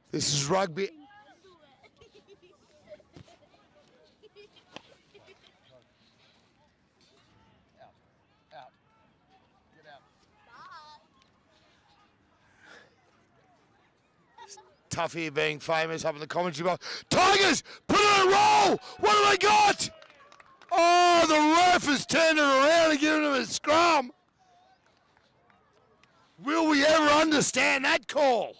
This is rugby. Out. Get out. Tough here being famous up in the commentary box. Tigers, put it in a roll. What have they got? Oh, the ref has turned it around and given him a scrum. Will we ever understand that call?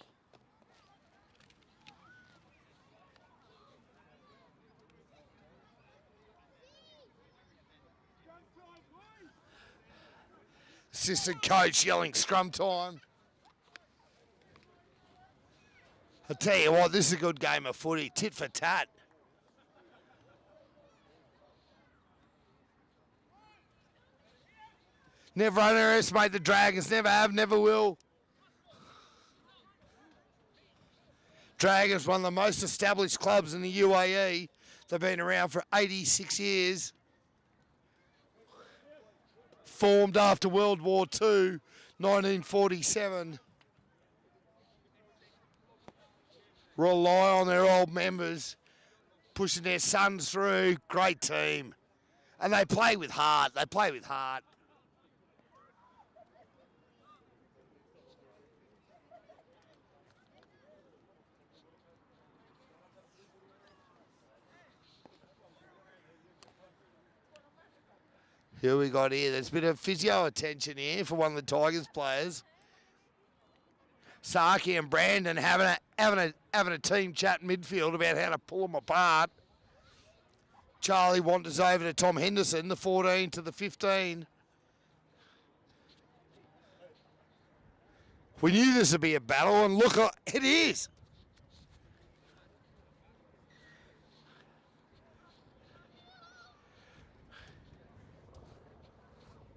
Assistant coach yelling scrum time. I tell you what, this is a good game of footy. Tit for tat. Never underestimate the Dragons. Never have, never will. Dragons, one of the most established clubs in the UAE. They've been around for 86 years. Formed after World War II, 1947. Rely on their old members, pushing their sons through. Great team. And they play with heart. They play with heart. Who we got here? There's a bit of physio attention here for one of the Tigers players. Saki and Brandon having a team chat in midfield about how to pull them apart. Charlie wanders over to Tom Henderson, the 14 to the 15. We knew this would be a battle, and look, it is.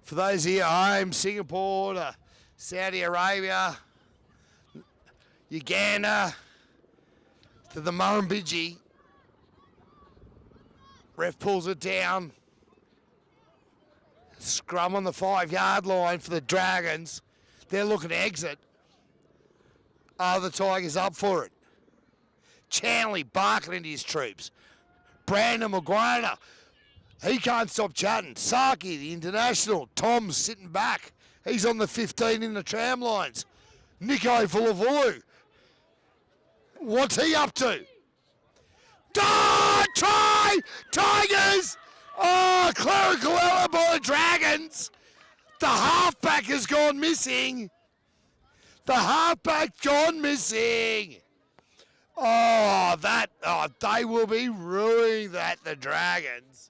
For those here at home, Singapore to Saudi Arabia, Uganda to the Murrumbidgee. Ref pulls it down. Scrum on the 5-yard line for the Dragons. They're looking to exit. Are the Tigers up for it? Chanley barking into his troops. Brandon McGuire. He can't stop chatting. Saki, the international. Tom's sitting back. He's on the 15 in the tram lines. Nico Vulavulu. What's he up to? Try! Tigers! Oh, clerical error by the Dragons. The halfback has gone missing. The halfback gone missing. Oh, they will be ruining that, the Dragons.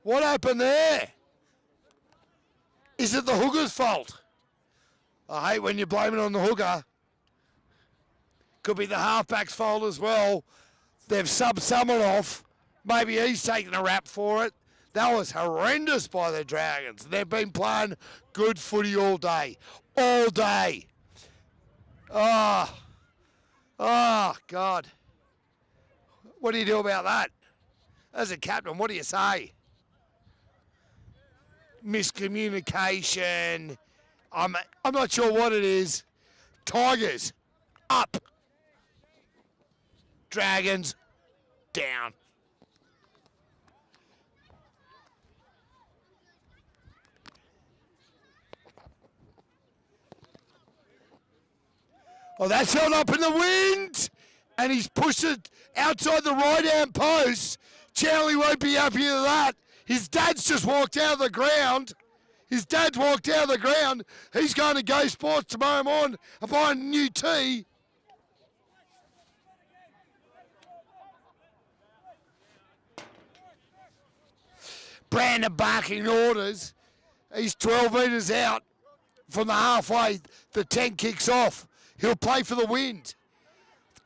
What happened there? Is it the hooker's fault? I hate when you blame it on the hooker. Could be the halfback's fault as well. They've subbed someone off. Maybe he's taking a rap for it. That was horrendous by the Dragons. They've been playing good footy all day. All day. Oh, God. What do you do about that? As a captain, what do you say? Miscommunication. I'm not sure what it is. Tigers, up. Dragons, down. Oh, that's held up in the wind. And he's pushed it outside the right-hand post. Charlie won't be happy with that. His dad's just walked out of the ground. He's going to Go Sports tomorrow morning and buy a new tee. Brandon barking orders. He's 12 metres out from the halfway. The 10 kicks off. He'll play for the wind.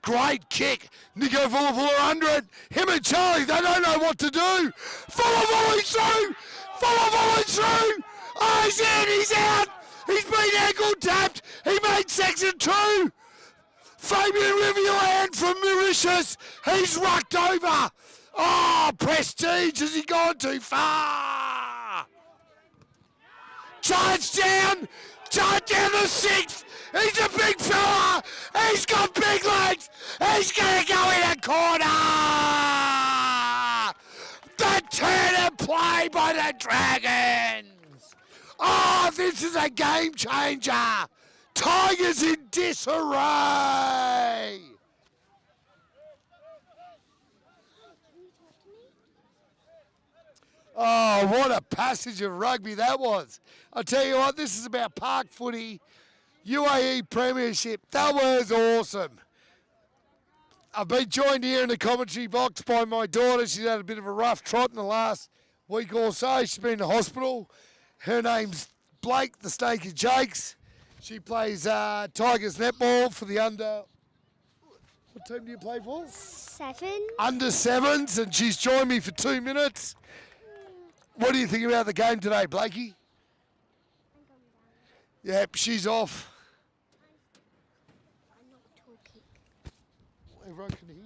Great kick. Nico Vulavula under it. Him and Charlie, they don't know what to do. Vulavula through. Oh, he's in. He's out. He's been ankle tapped. He made section 2. Fabian Riviere from Mauritius. He's rucked over. Oh, Prestige, has he gone too far? Charge down the 6th. He's a big fella. He's got big legs. He's going to go in a corner. The turn and play by the Dragons. Oh, this is a game changer. Tigers in disarray. Oh, what a passage of rugby that was. I'll tell you what, this is about park footy, UAE Premiership. That was awesome. I've been joined here in the commentary box by my daughter. She's had a bit of a rough trot in the last week or so. She's been in the hospital. Her name's Blake, the Snake and Jakes. She plays Tigers netball for the under. What team do you play for? 7. Under 7s, and she's joined me for 2 minutes. What do you think about the game today, Blakey? Yep, she's off. I'm not talking. Everyone can hear you.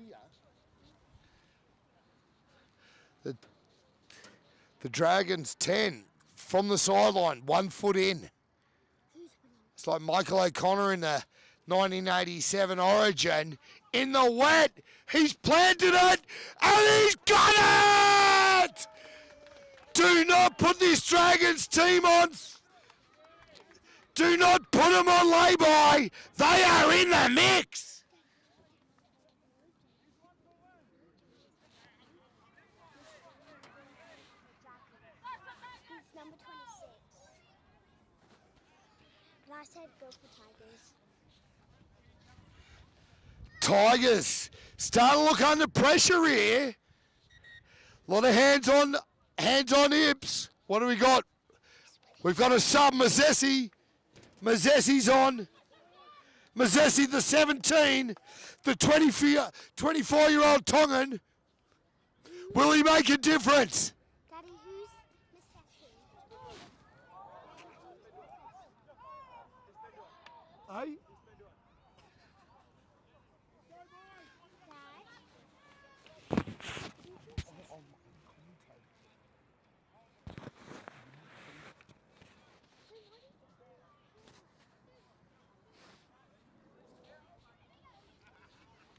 The Dragons 10 from the sideline, 1 foot in. It's like Michael O'Connor in the 1987 Origin. In the wet, he's planted it, and he's got it! Do not put this Dragons team on. Do not put them on lay-by. They are in the mix. He's number 26. But I said go for Tigers. Tigers starting to look under pressure here. A lot of hands on hips. What do we got? We've got a sub, Mazzessi. Mazzessi's on. Mazzessi, the 17, the 24-year-old Tongan. Will he make a difference? Daddy, who's Mississippi? Hey?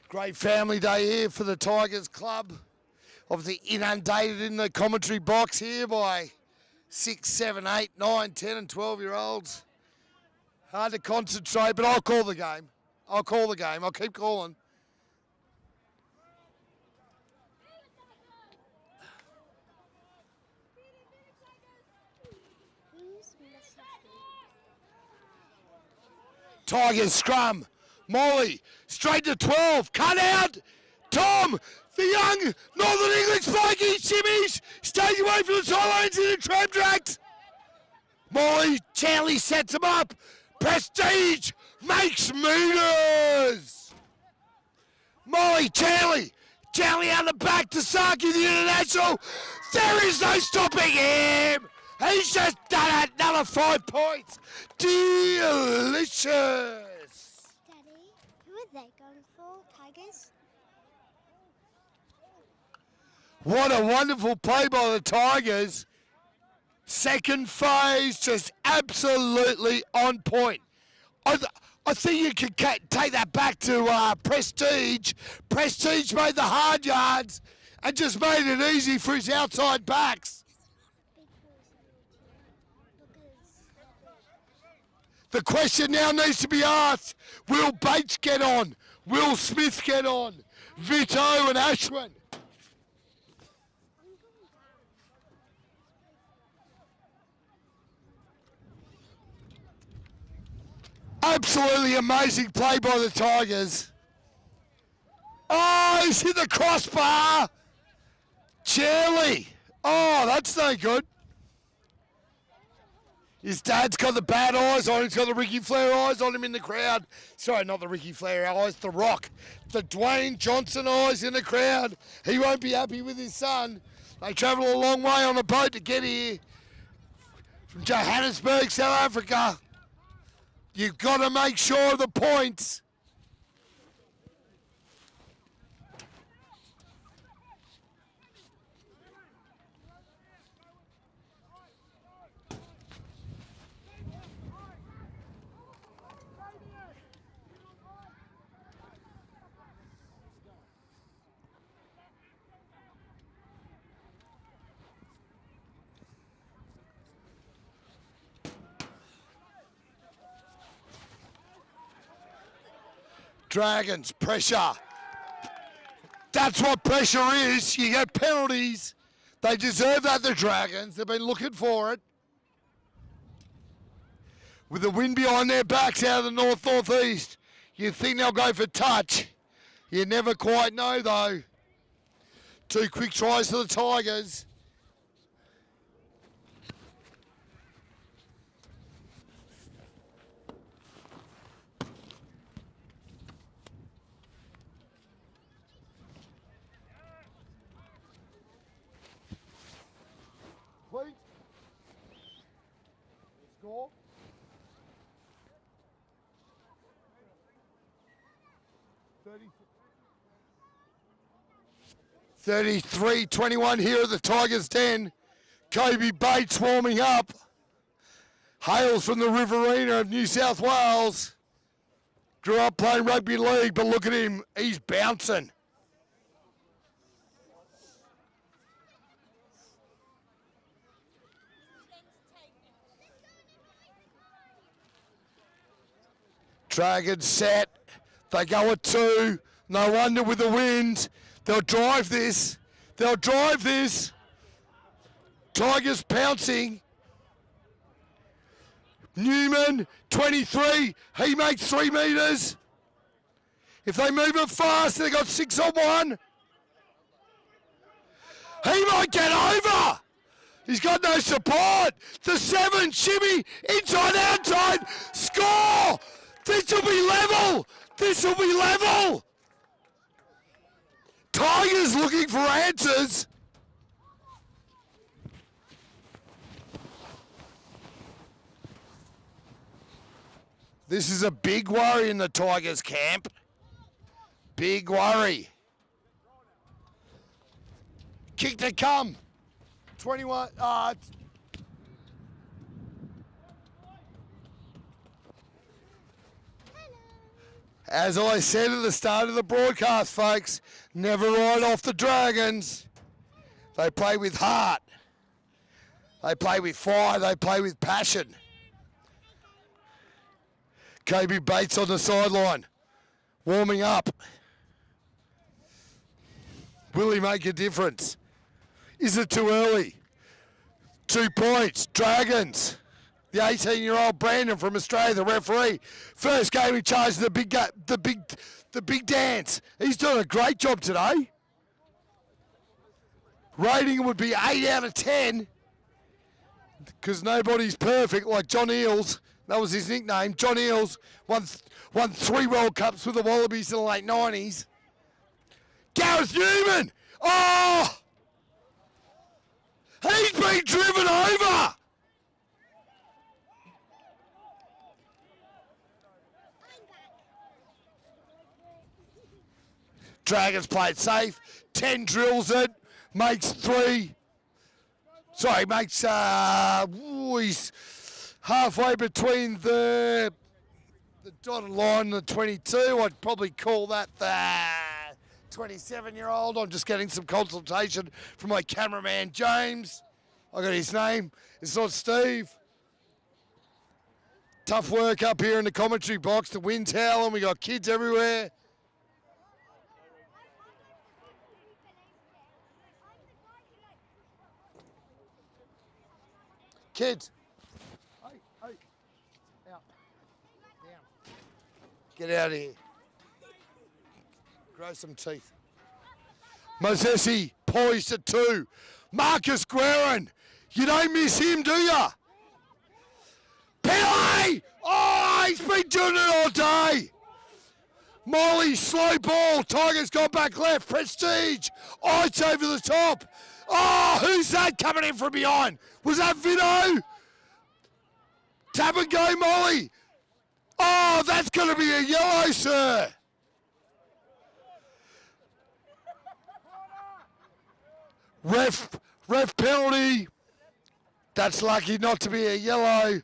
Great family day here for the Tigers Club. Obviously inundated in the commentary box here by 6, 7, 8, 9, 10 and 12-year-olds. Hard to concentrate, but I'll call the game. I'll call the game. I'll keep calling. Who's Mississippi? Tigers scrum. Molly, straight to 12. Cut out. Tom, the young Northern English Blakey, shimmies. Stays away from the sidelines in a tram tract. Molly, Charlie sets him up. Prestige makes meters. Molly, Charlie. Charlie out the back to Saki, the international. There is no stopping him. He's just done it. Another 5 points. Delicious. Daddy, who are they going for? Tigers? What a wonderful play by the Tigers. Second phase, just absolutely on point. I think you could take that back to Prestige. Prestige made the hard yards and just made it easy for his outside backs. The question now needs to be asked, will Bates get on? Will Smith get on? Vito and Ashwin. Absolutely amazing play by the Tigers. Oh, he's hit the crossbar. Charlie. Oh, that's no good. His dad's got the bad eyes on him. He's got the Ricky Flair eyes on him in the crowd. Sorry, not the Ricky Flair eyes, the Rock. The Dwayne Johnson eyes in the crowd. He won't be happy with his son. They travel a long way on a boat to get here from Johannesburg, South Africa. You've got to make sure of the points. Dragons, pressure. That's what pressure is. You get penalties. They deserve that, the Dragons. They've been looking for it. With the wind behind their backs out of the north-northeast, you think they'll go for touch. You never quite know, though. 2 quick tries for the Tigers. 33-21 here at the Tigers' Den. Kobe Bates warming up. Hails from the Riverina of New South Wales. Grew up playing rugby league, but look at him, he's bouncing. Dragons set. They go at 2. No wonder with the wind. They'll drive this. They'll drive this. Tigers pouncing. Newman, 23. He makes 3 metres. If they move it fast, they got 6 on 1. He might get over. He's got no support. The 7, shimmy, inside, outside, score. This will be level. This will be level. Tigers looking for answers. This is a big worry in the Tigers camp. Big worry. Kick to come. 21. As I said at the start of the broadcast, folks, never write off the Dragons. They play with heart. They play with fire. They play with passion. Kobe Bates on the sideline, warming up. Will he make a difference? Is it too early? 2 points, Dragons. The 18-year-old Brandon from Australia, the referee. First game in charge of the big dance. He's doing a great job today. Rating would be 8 out of 10 because nobody's perfect like John Eales. That was his nickname. John Eales won 3 World Cups with the Wallabies in the late 90s. Gareth Newman! Oh! He's been driven over! Dragons played safe. 10 drills it. Makes 3. Sorry, makes... he's halfway between the dotted line and the 22. I'd probably call that the 27-year-old. I'm just getting some consultation from my cameraman, James. I got his name. It's not Steve. Tough work up here in the commentary box. The wind's howling. We got kids everywhere. Kids. Hey, out. Down. Get out of here. Grow some teeth. Mosesi poised at 2. Marcus Guerin. You don't miss him, do ya? Penalty! Oh, he's been doing it all day. Molly, slow ball. Tigers got back left. Prestige. Ice over the top. Oh, who's that coming in from behind? Was that Vito? Tap and go, Molly. Oh, that's going to be a yellow, sir. Ref penalty. That's lucky not to be a yellow.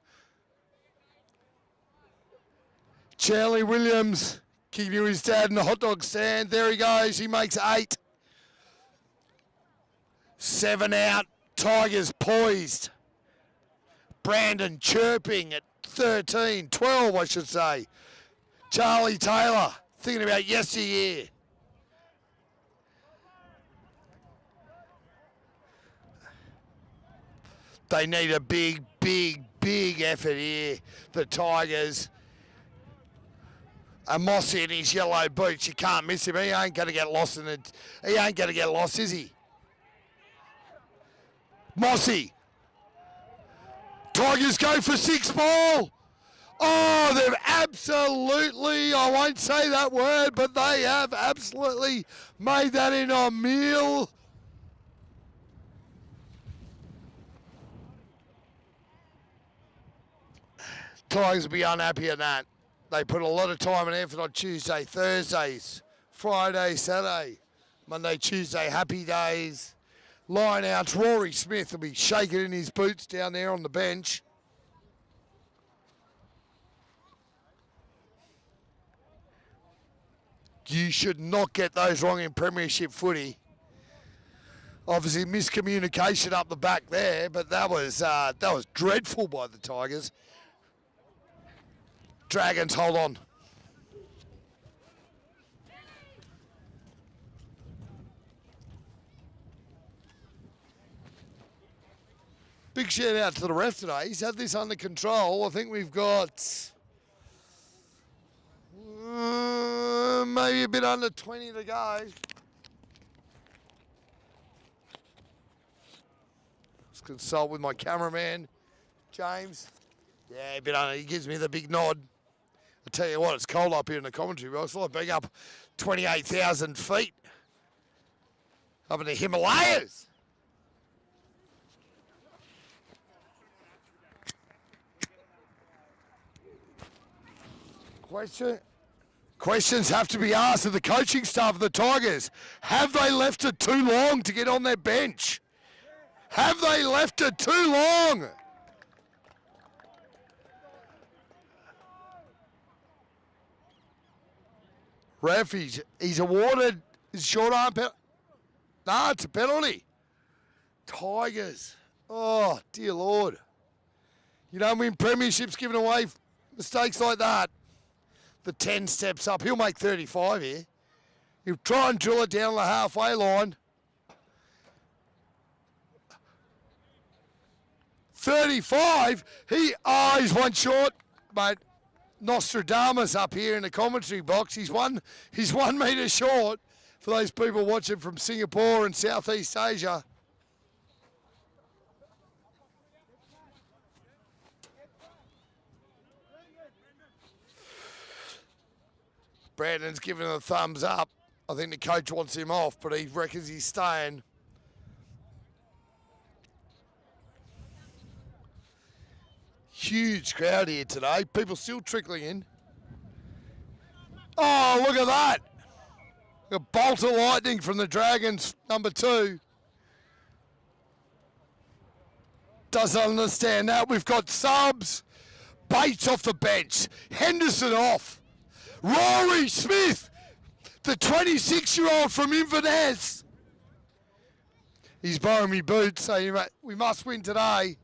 Charlie Williams keeping his dad in the hot dog stand. There he goes. He makes 8. 7 out. Tigers poised. Brandon chirping at 13, 12 I should say. Charlie Taylor thinking about yesteryear. They need a big effort here. The Tigers. And Mossy in his yellow boots. You can't miss him. He ain't going to get lost in it. He ain't going to get lost, is he? Mossy. Tigers go for 6 ball. Oh, they've absolutely, I won't say that word, but they have absolutely made that in a meal. Tigers will be unhappy at that. They put a lot of time and effort on Tuesday, Thursdays Friday, Saturday, Monday, Tuesday, happy days. Line outs, Rory Smith will be shaking in his boots down there on the bench. You should not get those wrong in Premiership footy. Obviously miscommunication up the back there, but that was dreadful by the Tigers. Dragons, hold on. Big shout out to the ref today. He's had this under control. I think we've got maybe a bit under 20 to go. Let's consult with my cameraman, James. Yeah, a bit under. He gives me the big nod. I tell you what, it's cold up here in the commentary box. It's like being up 28,000 feet up in the Himalayas. Questions have to be asked of the coaching staff of the Tigers. Have they left it too long to get on their bench? Have they left it too long? Ref, he's awarded his short arm penalty. Nah, it's a penalty. Tigers. Oh, dear Lord. You don't win premierships giving away mistakes like that. The 10 steps up. He'll make 35 here. He'll try and drill it down the halfway line. 35. He's one short, mate. Nostradamus up here in the commentary box. He's 1 metre short for those people watching from Singapore and Southeast Asia. Brandon's giving a thumbs up. I think the coach wants him off, but he reckons he's staying. Huge crowd here today. People still trickling in. Oh, look at that. A bolt of lightning from the Dragons, number 2. Doesn't understand that. We've got subs. Bates off the bench. Henderson off. Rory Smith, the 26-year-old from Inverness. He's borrowing me boots, so we must win today.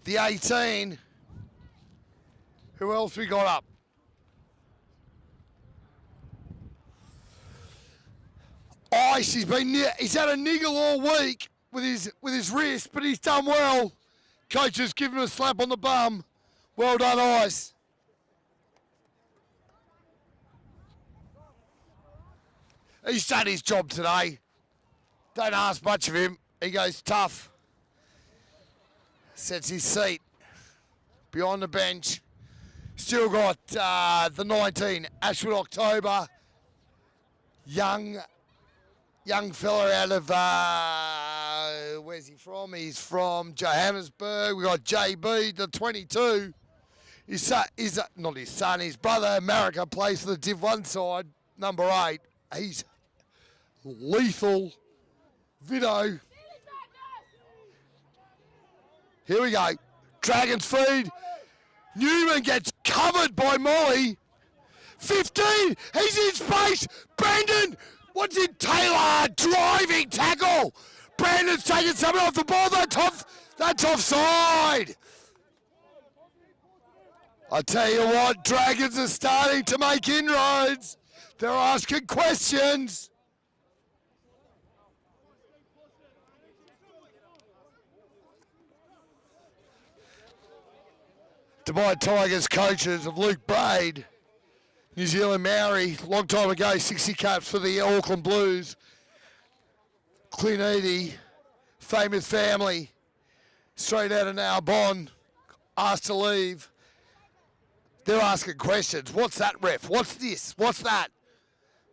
The 18. Who else we got up? Ice, he's had a niggle all week with his wrist, but he's done well. Coach has given him a slap on the bum. Well done, Ice. He's done his job today. Don't ask much of him. He goes tough. Sets his seat behind the bench. Still got the 19, Ashwood October. Young fella out of, where's he from? He's from Johannesburg. We got JB, the 22. His brother, America, plays for the Div 1 side, number 8. He's lethal. Vito. Here we go. Dragons feed. Newman gets covered by Molly. 15. He's in space. Brandon. What's it? Taylor. Driving tackle. Brandon's taking something off the ball. That's offside. I tell you what, Dragons are starting to make inroads. They're asking questions. Dubai Tigers coaches of Luke Braid, New Zealand Maori, long time ago, 60 caps for the Auckland Blues. Clint Eady, famous family, straight out of Narbonne, asked to leave. They're asking questions. What's that, ref? What's this? What's that?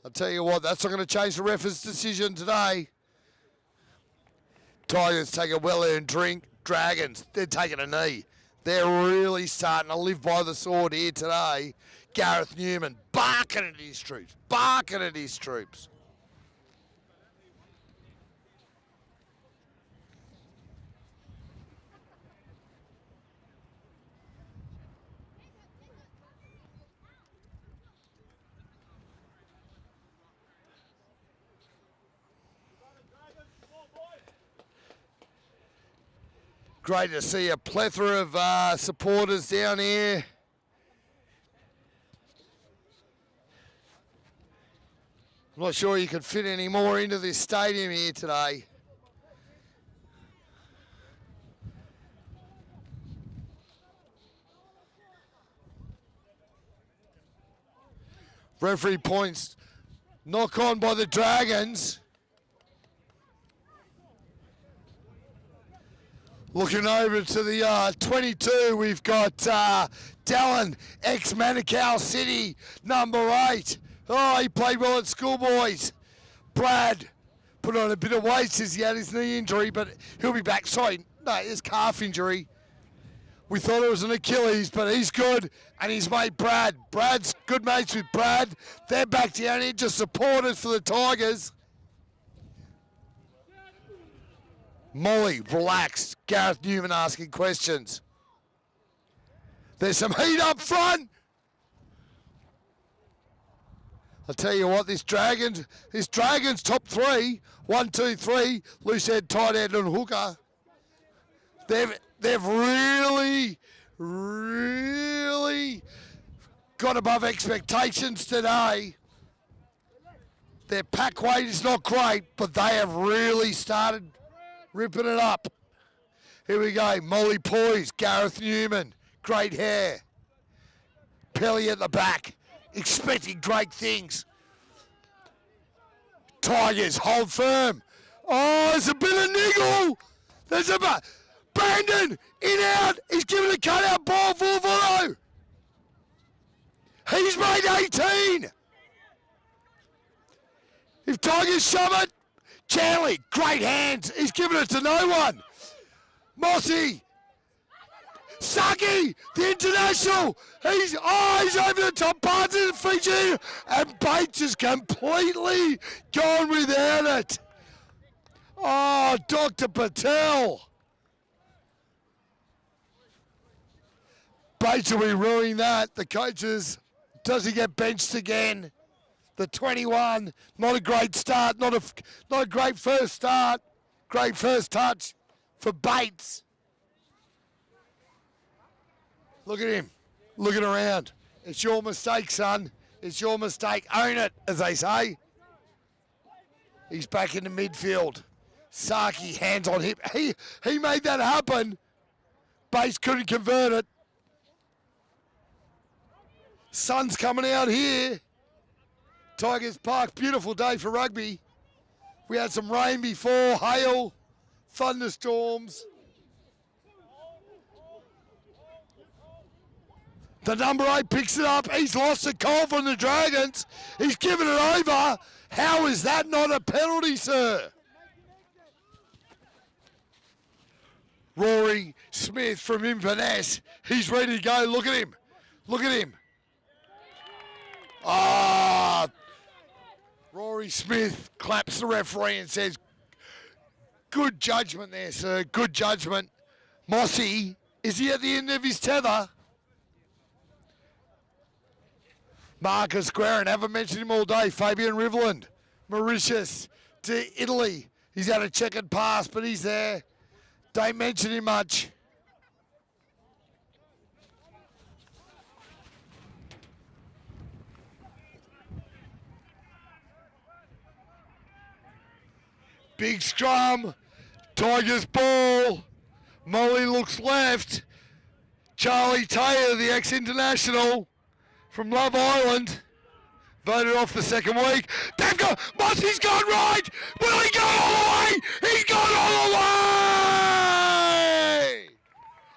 I'll tell you what, that's not going to change the referee's decision today. Tigers take a well-earned drink. Dragons, they're taking a knee. They're really starting to live by the sword here today. Gareth Newman barking at his troops, barking at his troops. Great to see a plethora of supporters down here. I'm not sure you could fit any more into this stadium here today. Referee points, knock on by the Dragons. Looking over to the 22, we've got Dallin, ex-Manukau City, number 8. Oh, he played well at schoolboys. Brad put on a bit of weight since he had his knee injury, but he'll be back. Sorry, no, his calf injury. We thought it was an Achilles, but he's good, and his mate Brad. Brad's good mates with Brad. They're back down here, just supporters for the Tigers. Molly, relax. Gareth Newman asking questions. There's some heat up front. I'll tell you what, this Dragons top 3, 1, 2, 3, loose head, tight head, and hooker. They've really got above expectations today. Their pack weight is not great, but they have really started ripping it up. Here we go, Molly Poise, Gareth Newman, great hair. Pelly at the back, expecting great things. Tigers, hold firm. Oh, there's a bit of niggle. There's a bit. Brandon, in out. He's giving a cut-out ball for Volo. He's made 18. If Tigers shove it, Chanley, great hands. He's giving it to no one. Mossy. Saki, the international. He's over the top parts of the Fiji. And Bates is completely gone without it. Oh, Dr. Patel. Bates will be ruining that. The coaches, does he get benched again? The 21, not a great start, not a great first start. Great first touch for Bates. Look at him, looking around. It's your mistake, son. It's your mistake. Own it, as they say. He's back in the midfield. Saki, hands on hip. He made that happen. Bates couldn't convert it. Sun's coming out here. Tigers Park, beautiful day for rugby. We had some rain before, hail, thunderstorms. The number 8 picks it up. He's lost a call from the Dragons. He's given it over. How is that not a penalty, sir? Rory Smith from Inverness. He's ready to go. Look at him. Look at him. Ah, Rory Smith claps the referee and says, good judgment there, sir, good judgment. Mossy, is he at the end of his tether? Marcus Guerin, haven't mentioned him all day. Fabian Riveland, Mauritius to Italy. He's had a checkered pass, but he's there. Don't mention him much. Big scrum, Tigers ball. Molly looks left. Charlie Taylor, the ex-international from Love Island, voted off the second week. They've got, Mossy's gone right. Will he go all the way? He's gone all the way.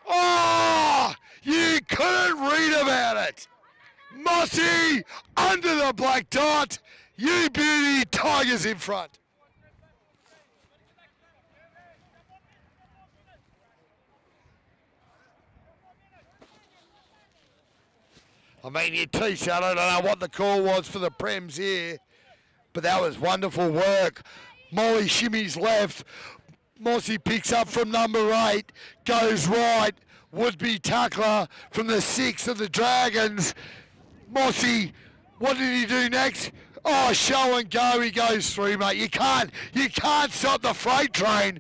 Oh, you couldn't read about it. Mossy under the black dot. You beauty, Tigers in front. I mean, your T-shirt, I don't know what the call was for the Prems here, but that was wonderful work. Molly shimmies left. Mossy picks up from number 8, goes right. Would-be tackler from the 6 of the Dragons. Mossy, what did he do next? Oh, show and go, he goes through, mate. You can't stop the freight train.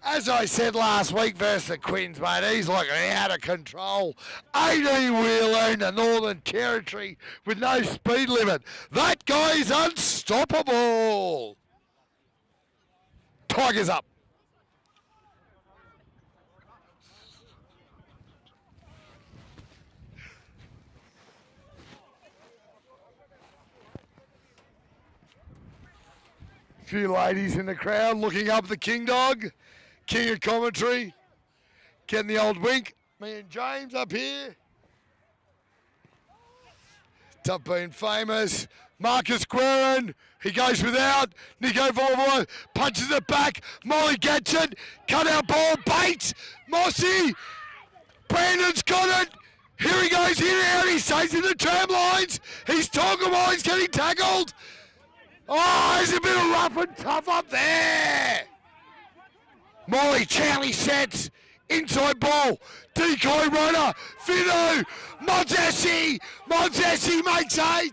As I said last week versus the Quins, mate, he's looking out of control. 18-wheeler in the Northern Territory with no speed limit. That guy's unstoppable. Tigers up. Few ladies in the crowd looking up the King Dog. King of commentary. Getting the old wink. Me and James up here. Tough being famous. Marcus Guerin. He goes without. Nico Volvo punches it back. Molly gets it. Cut out ball. Bates. Mossy. Brandon's got it. Here he goes in and out. He stays in the tram lines. He's talking while he's getting tackled. Oh, there's a bit of rough and tough up there. Molly, Charlie sets. Inside ball. Decoy runner. Fino. Montesi. Montesi makes 8.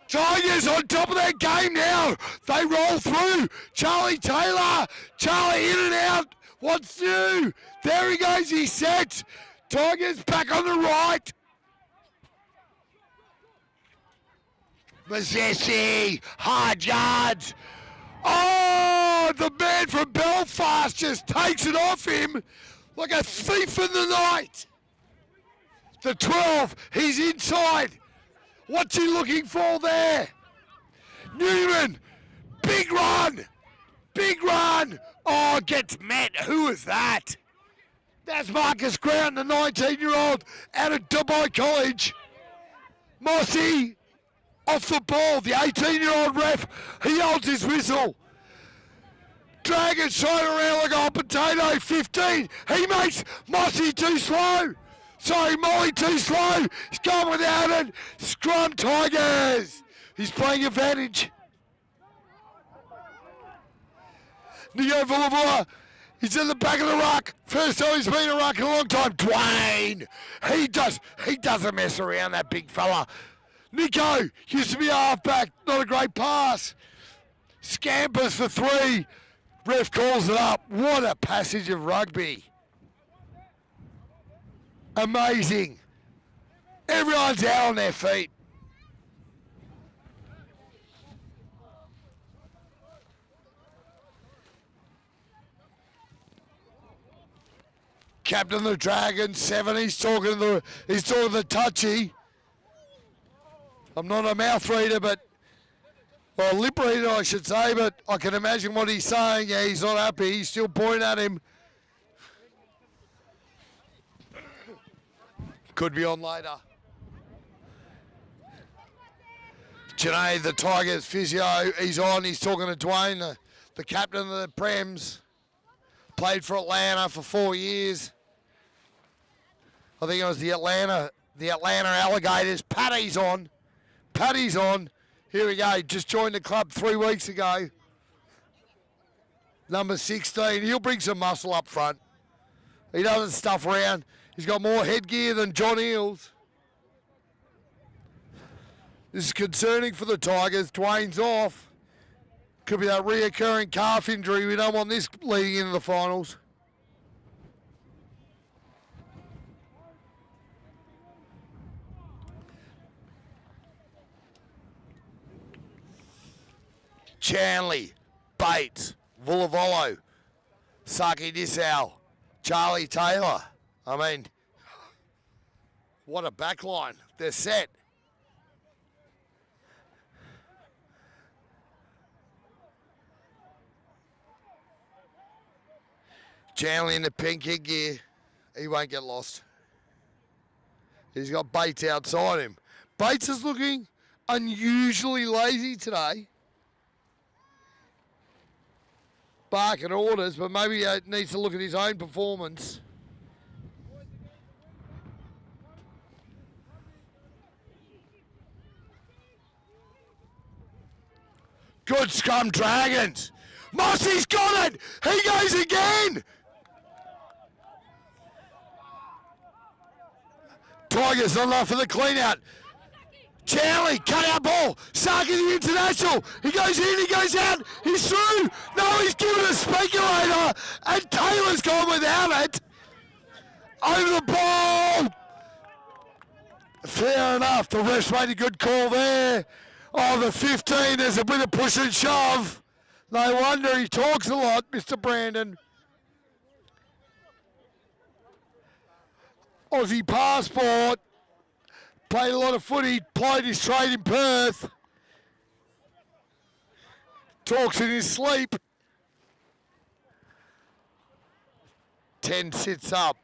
Tigers on top of their game now. They roll through. Charlie Taylor. Charlie in and out. What's new? There he goes. He sets. Tigers back on the right. Mazzessi, hard yards. Oh, the man from Belfast just takes it off him like a thief in the night. The 12, he's inside. What's he looking for there? Newman, big run, big run. Oh, gets met. Who is that? That's Marcus Ground, the 19-year-old out of Dubai College. Mossy. Off the ball, the 18-year-old ref, he holds his whistle. Dragons trying around like a hot potato, 15. He makes Mossy too slow. Sorry, Molly too slow. He's gone without it. Scrum Tigers. He's playing advantage. Nico Villavua, he's in the back of the ruck. First time he's been in a ruck in a long time. Dwayne, he doesn't mess around, that big fella. Nico used to be a halfback, not a great pass. Scampers for 3. Ref calls it up. What a passage of rugby. Amazing. Everyone's out on their feet. Captain of the Dragons, 7. He's talking to the touchy. I'm not a mouth reader, or a lip reader, I should say, but I can imagine what he's saying. Yeah, he's not happy. He's still pointing at him. Could be on later. Janae, the Tigers physio, he's on. He's talking to Dwayne, the captain of the Prems. Played for Atlanta for 4 years. I think it was the Atlanta Alligators. Paddy's on. Paddy's on. Here we go. Just joined the club 3 weeks ago. Number 16. He'll bring some muscle up front. He doesn't stuff around. He's got more headgear than John Eales. This is concerning for the Tigers. Dwayne's off. Could be that reoccurring calf injury. We don't want this leading into the finals. Chanley, Bates, Vulavolo, Saki Dissau, Charlie Taylor. I mean, what a backline. They're set. Chanley in the pink headgear. He won't get lost. He's got Bates outside him. Bates is looking unusually lazy today. Barking orders, but maybe he needs to look at his own performance. Good scrum, Dragons. Mossy's got it. He goes again. Tigers not enough for the clean out. Charlie, cut out ball. Saki the international. He goes in, he goes out. He's through. No, he's given a speculator. And Taylor's gone without it. Over the ball. Fair enough. The refs made a good call there. Oh, the 15, there's a bit of push and shove. No wonder he talks a lot, Mr. Brandon. Aussie passport. Played a lot of footy, played his trade in Perth. Talks in his sleep. 10 sits up.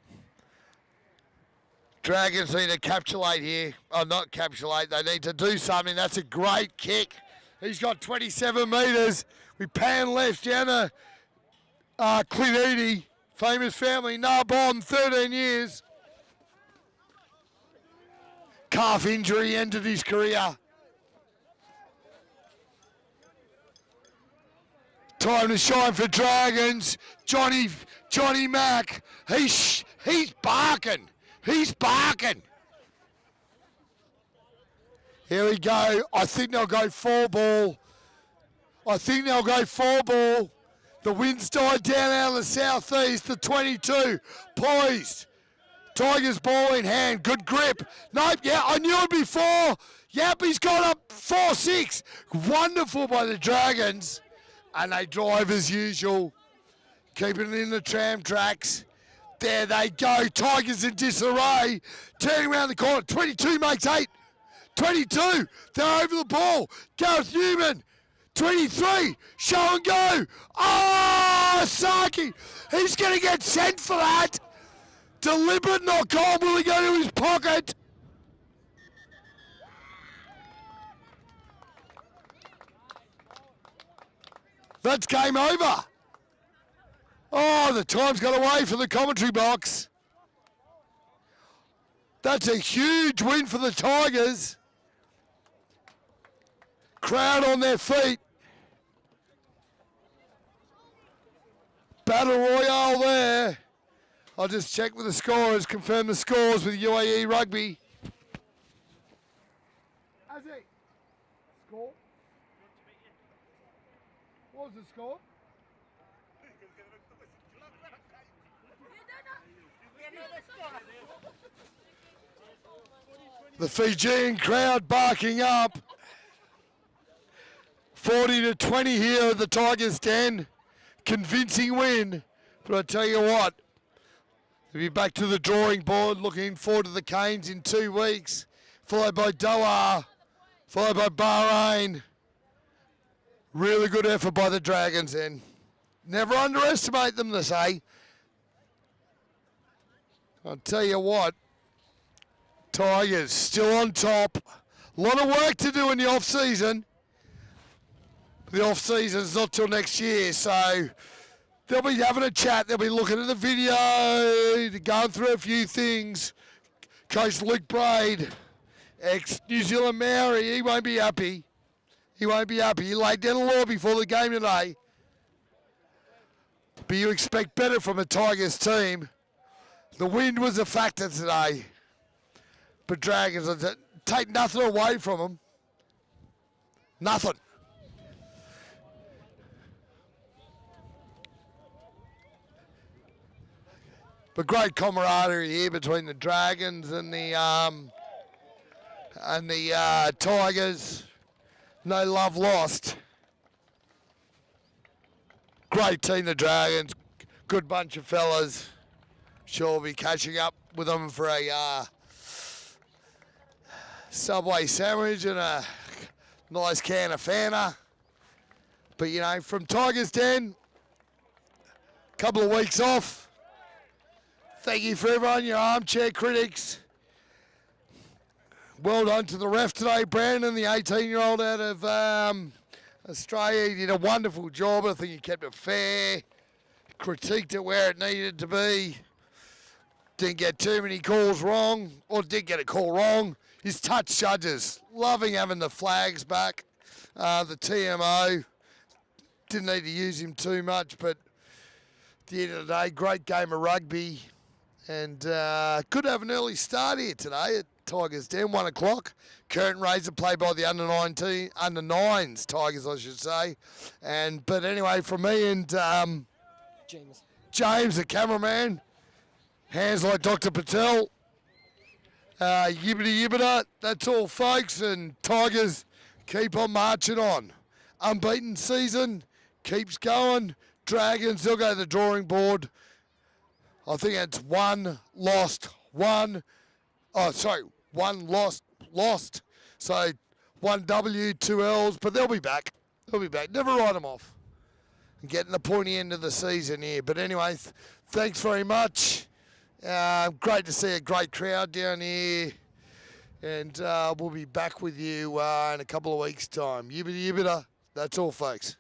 Dragons need to capitulate here. Oh, not capitulate, they need to do something. That's a great kick. He's got 27 metres. We pan left down to Clint Eady, famous family, Narbonne, 13 years. Calf injury ended his career. Time to shine for Dragons. Johnny Mack, he's barking. He's barking. Here we go. I think they'll go 4 ball. The wind's died down out of the southeast. The 22 poised. Tigers ball in hand. Good grip. Nope, yeah, I knew it before. Yep, he's got up 4-6. Wonderful by the Dragons. And they drive as usual. Keeping it in the tram tracks. There they go. Tigers in disarray. Turning around the corner. 22 makes 8. 22. They're over the ball. Gareth Newman. 23. Show and go. Oh, Saki. He's going to get sent for that. Deliberate knock on. Will he go to his pocket? That's game over. Oh, the time's got away from the commentary box. That's a huge win for the Tigers. Crowd on their feet. Battle Royale there. I'll just check with the scorers, confirm the scores with UAE Rugby. Azzy, score? What was the score? The Fijian crowd barking up. 40-20 here at the Tigers' den. Convincing win. But I tell you what, they'll be back to the drawing board. Looking forward to the Canes in 2 weeks. Followed by Doha. Followed by Bahrain. Really good effort by the Dragons then. Never underestimate them, they say. I'll tell you what, Tigers still on top. A lot of work to do in the off-season. The off-season's not till next year, so they'll be having a chat. They'll be looking at the video, going through a few things. Coach Luke Braid, ex-New Zealand Maori, he won't be happy. He won't be happy. He laid down the law before the game today. But you expect better from a Tigers team. The wind was a factor today. But Dragons take nothing away from them. Nothing. But great camaraderie here between the Dragons and the Tigers. No love lost. Great team, the Dragons. Good bunch of fellas. Sure, we'll be catching up with them for a Subway sandwich and a nice can of Fanta. But, you know, from Tigers' Den, a couple of weeks off. Thank you for everyone, your armchair critics. Well done to the ref today, Brandon, the 18-year-old out of Australia. He did a wonderful job. I think he kept it fair, critiqued it where it needed to be. Didn't get too many calls wrong, or did get a call wrong. His touch judges, loving having the flags back, the TMO. didn't need to use him too much, but at the end of the day, great game of rugby. And could have an early start here today at Tigers Den, 1 o'clock. Curtain raiser played by the under 9s Tigers, I should say. But anyway, from me and James, the cameraman, hands like Dr. Patel. Yibbity yibbita, that's all, folks. And Tigers keep on marching on. Unbeaten season keeps going. Dragons, they'll go to the drawing board. I think it's one lost. So 1 W, 2 L's, but they'll be back. They'll be back. Never write them off. And getting the pointy end of the season here. But anyway, thanks very much. Great to see a great crowd down here. And we'll be back with you in a couple of weeks' time. Yibbity yibbita. That's all, folks.